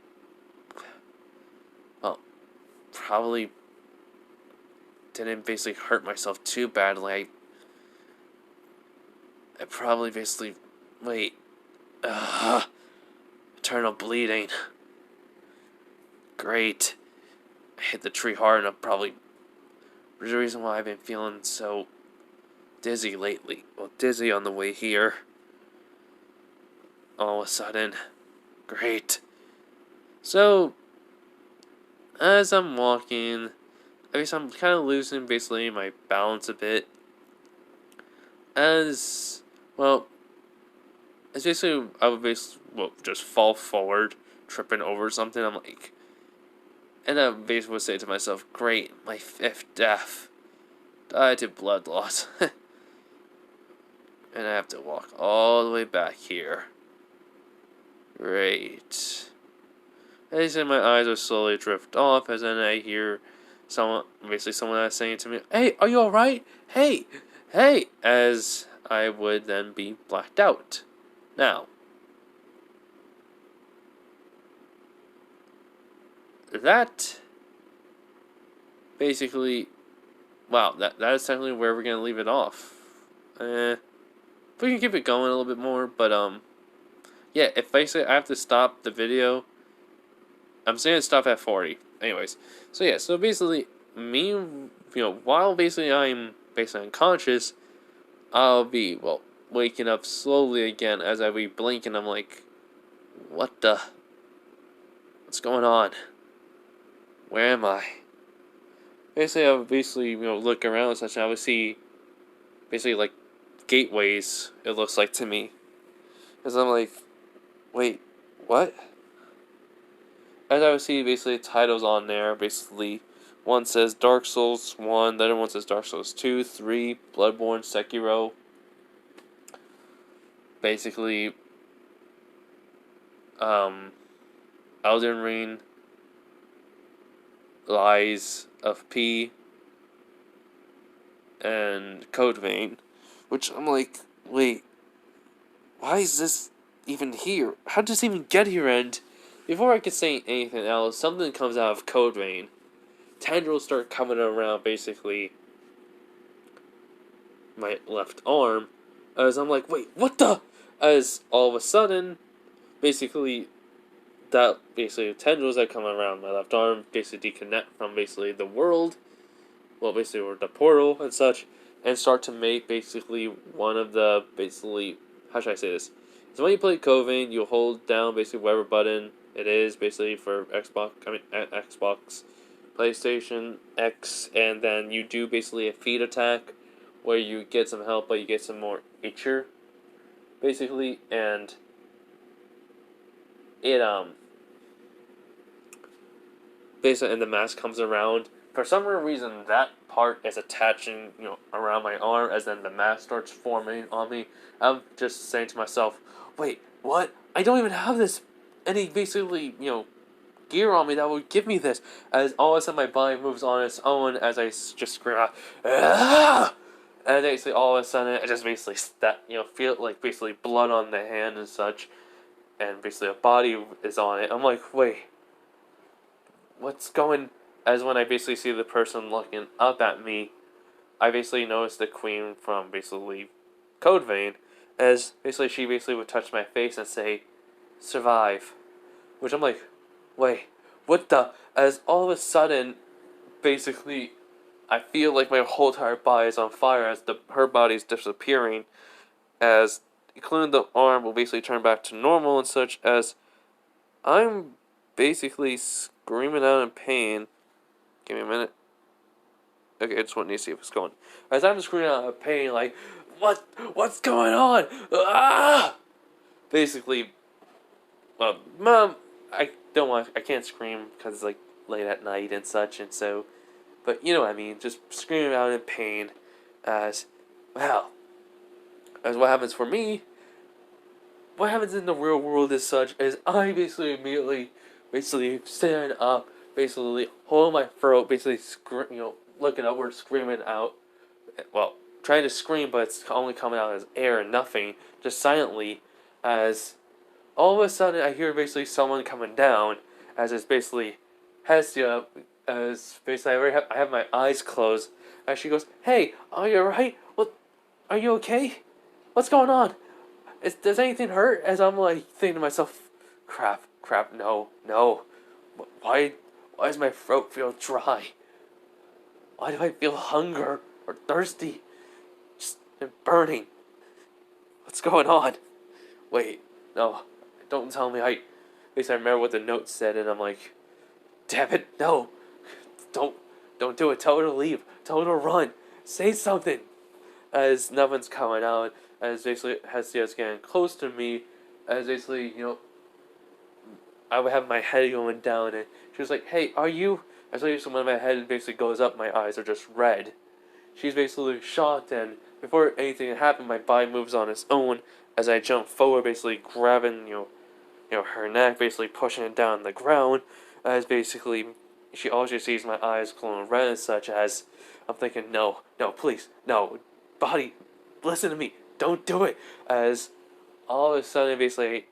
well, probably didn't basically hurt myself too badly. I probably basically, wait, eternal bleeding. Great. I hit the tree hard enough, probably. There's a reason why I've been feeling so dizzy lately. Well, dizzy on the way here. All of a sudden. Great. So, as I'm walking, I guess I'm kind of losing basically my balance a bit. As basically, I would basically just fall forward, tripping over something. I'm like, and I basically would say to myself, great, my fifth death. Died to blood loss. And I have to walk all the way back here. Great. As then my eyes would slowly drift off, as then I hear someone that's saying to me, hey, are you alright? Hey, as I would then be blacked out. Now, that basically, wow, that is technically where we're gonna leave it off. We can keep it going a little bit more, but yeah, if basically I have to stop the video, I'm saying stop at 40. Anyways, so yeah, so basically, while basically I'm basically unconscious, I'll be, waking up slowly again as I be blinking. I'm like, what's going on? Where am I? Basically, I would basically, look around and such, and I would see, basically, like, gateways, it looks like to me. Because I'm like, wait, what? As I would see, basically, titles on there, basically, one says Dark Souls 1, the other one says Dark Souls 2, 3, Bloodborne, Sekiro. Basically, Elden Ring, Lies of P, and Code Vein. Which I'm like, wait, why is this even here? How did this even get here? And before I could say anything else, something comes out of Code Vein. Tendrils start coming around basically my left arm. As I'm like, wait, what the? As all of a sudden, basically, tendrils that come around my left arm basically disconnect from basically the world. Well, basically, or the portal and such. And start to make basically one of the how should I say this? So when you play Code Vein, you hold down basically whatever button it is basically for Xbox, PlayStation, X, and then you do basically a feed attack where you get some help, but you get some more nature, basically, and it basically, and the mask comes around. For some reason, that part is attaching, around my arm, as then the mask starts forming on me. I'm just saying to myself, wait, what? I don't even have this, any basically, gear on me that would give me this. As all of a sudden my body moves on its own as I just scream out, ah! And basically all of a sudden I just basically feel like basically blood on the hand and such, and basically a body is on it. I'm like, wait, what's going? As when I basically see the person looking up at me, I basically noticed the queen from basically Code Vein, as basically she basically would touch my face and say, survive. Which I'm like, wait, what the? As all of a sudden, basically, I feel like my whole entire body is on fire as her body's disappearing, as including the arm will basically turn back to normal and such, as I'm basically screaming out in pain. Give me a minute. Okay, I just want to see if it's going. As I'm screaming out in pain, like, what's going on? Ah! Basically, Mom, I can't scream because it's like late at night and such, and so, but you know what I mean, just screaming out in pain, as, well, as what happens for me, what happens in the real world is such, is I basically standing up, basically holding my throat, basically looking upward, screaming out, well, trying to scream, but it's only coming out as air and nothing, just silently, as all of a sudden I hear basically someone coming down, as it's basically Hestia, as basically I have my eyes closed, as she goes, "Hey, are you alright? What? Are you okay? What's going on? Does anything hurt?" As I'm like thinking to myself, crap, no. Why does my throat feel dry? Why do I feel hunger or thirsty? Just burning. What's going on? Wait, no, don't tell me. At least I remember what the note said, and I'm like, damn it, no, don't do it. Tell her to leave. Tell her to run. Say something. As nothing's coming out, as basically Hestia's getting close to me, as basically I would have my head going down, and she was like, "Hey, are you?" As when my head basically goes up, my eyes are just red. She's basically shocked, and before anything can happen, my body moves on its own as I jump forward, basically grabbing her neck, basically pushing it down on the ground. As basically she sees my eyes glowing red and such. As I'm thinking, no, please, no, body, listen to me, don't do it. As all of a sudden, basically,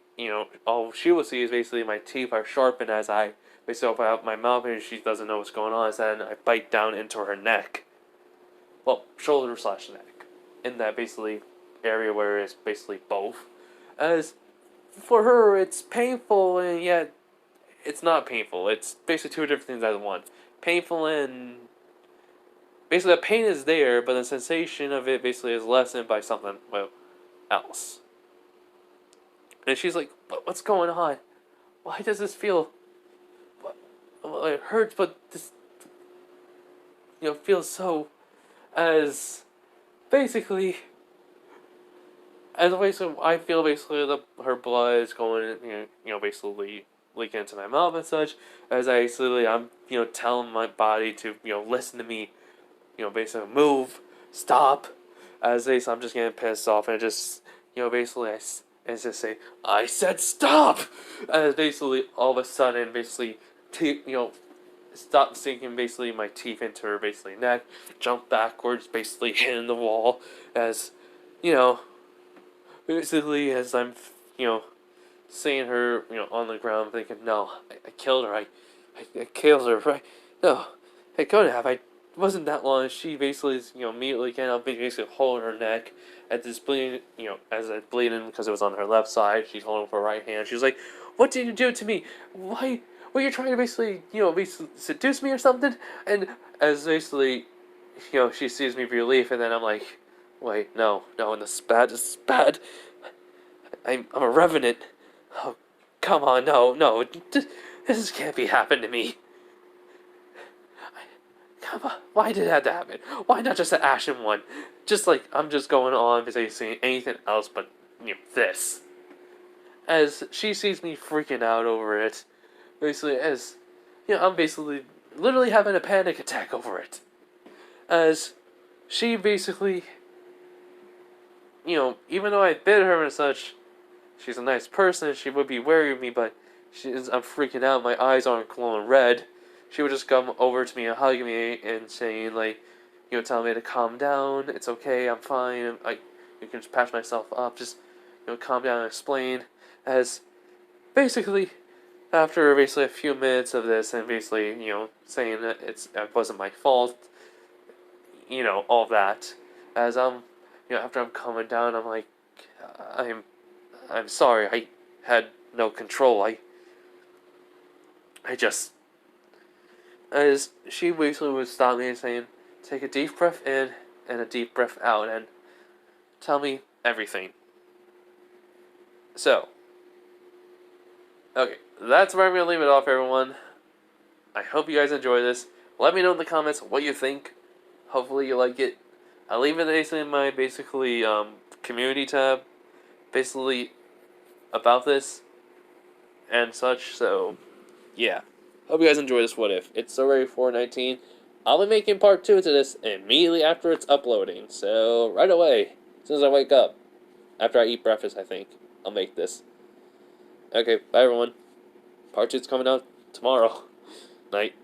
all she will see is basically my teeth are sharpened as I basically open up my mouth, and she doesn't know what's going on. As then I bite down into her neck. Well, shoulder slash neck. In that basically area where it's basically both. As for her, it's painful, and yet it's not painful. It's basically two different things as one. Painful and basically the pain is there, but the sensation of it basically is lessened by something else. And she's like, "But what's going on? Why does this feel? Well, it hurts, but this feels so." As basically, as a way, so I feel basically her blood is going, basically leaking into my mouth and such. As I'm telling my body to listen to me, basically move, stop. As I'm just getting pissed off, and just basically I just say, "I said stop." As basically all of a sudden basically stop sinking basically my teeth into her basically neck, jump backwards, basically hitting the wall, as basically as I'm seeing her on the ground, thinking, no, I killed her, I killed her, right? No, I couldn't have. I wasn't that long. She basically is immediately getting up, basically holding her neck at this bleeding, as I bleeding because it was on her left side. She's holding her right hand. She's like, "What did you do to me? Why were you trying to basically seduce me or something?" And as basically she sees me relief, and then I'm like, wait, no, this is bad. I'm a revenant. Oh, come on, no, this can't be happening to me. Come on, why did that happen? Why not just the Ashen one? Just like, I'm just going on basically saying anything else but, this. As she sees me freaking out over it, basically, as, I'm basically literally having a panic attack over it. As she basically, even though I bit her and such, she's a nice person, she would be wary of me, but I'm freaking out. My eyes aren't glowing red. She would just come over to me and hug me and saying like, telling me to calm down. It's okay. I'm fine. You can just patch myself up. Just calm down and explain. As basically, after basically a few minutes of this and basically saying that it wasn't my fault, all that. As after I'm calming down, I'm like, I'm sorry. I had no control. I just, as she basically would stop me and saying, take a deep breath in and a deep breath out and tell me everything. So, okay, that's where I'm going to leave it off, everyone. I hope you guys enjoy this. Let me know in the comments what you think. Hopefully you like it. I'll leave it basically in my community tab, basically about this and such. So, yeah. Hope you guys enjoy this what if. It's already 4:19. I'll be making part 2 to this immediately after it's uploading. So, right away, as soon as I wake up, after I eat breakfast, I think, I'll make this. Okay, bye everyone. Part 2's coming out tomorrow. Night.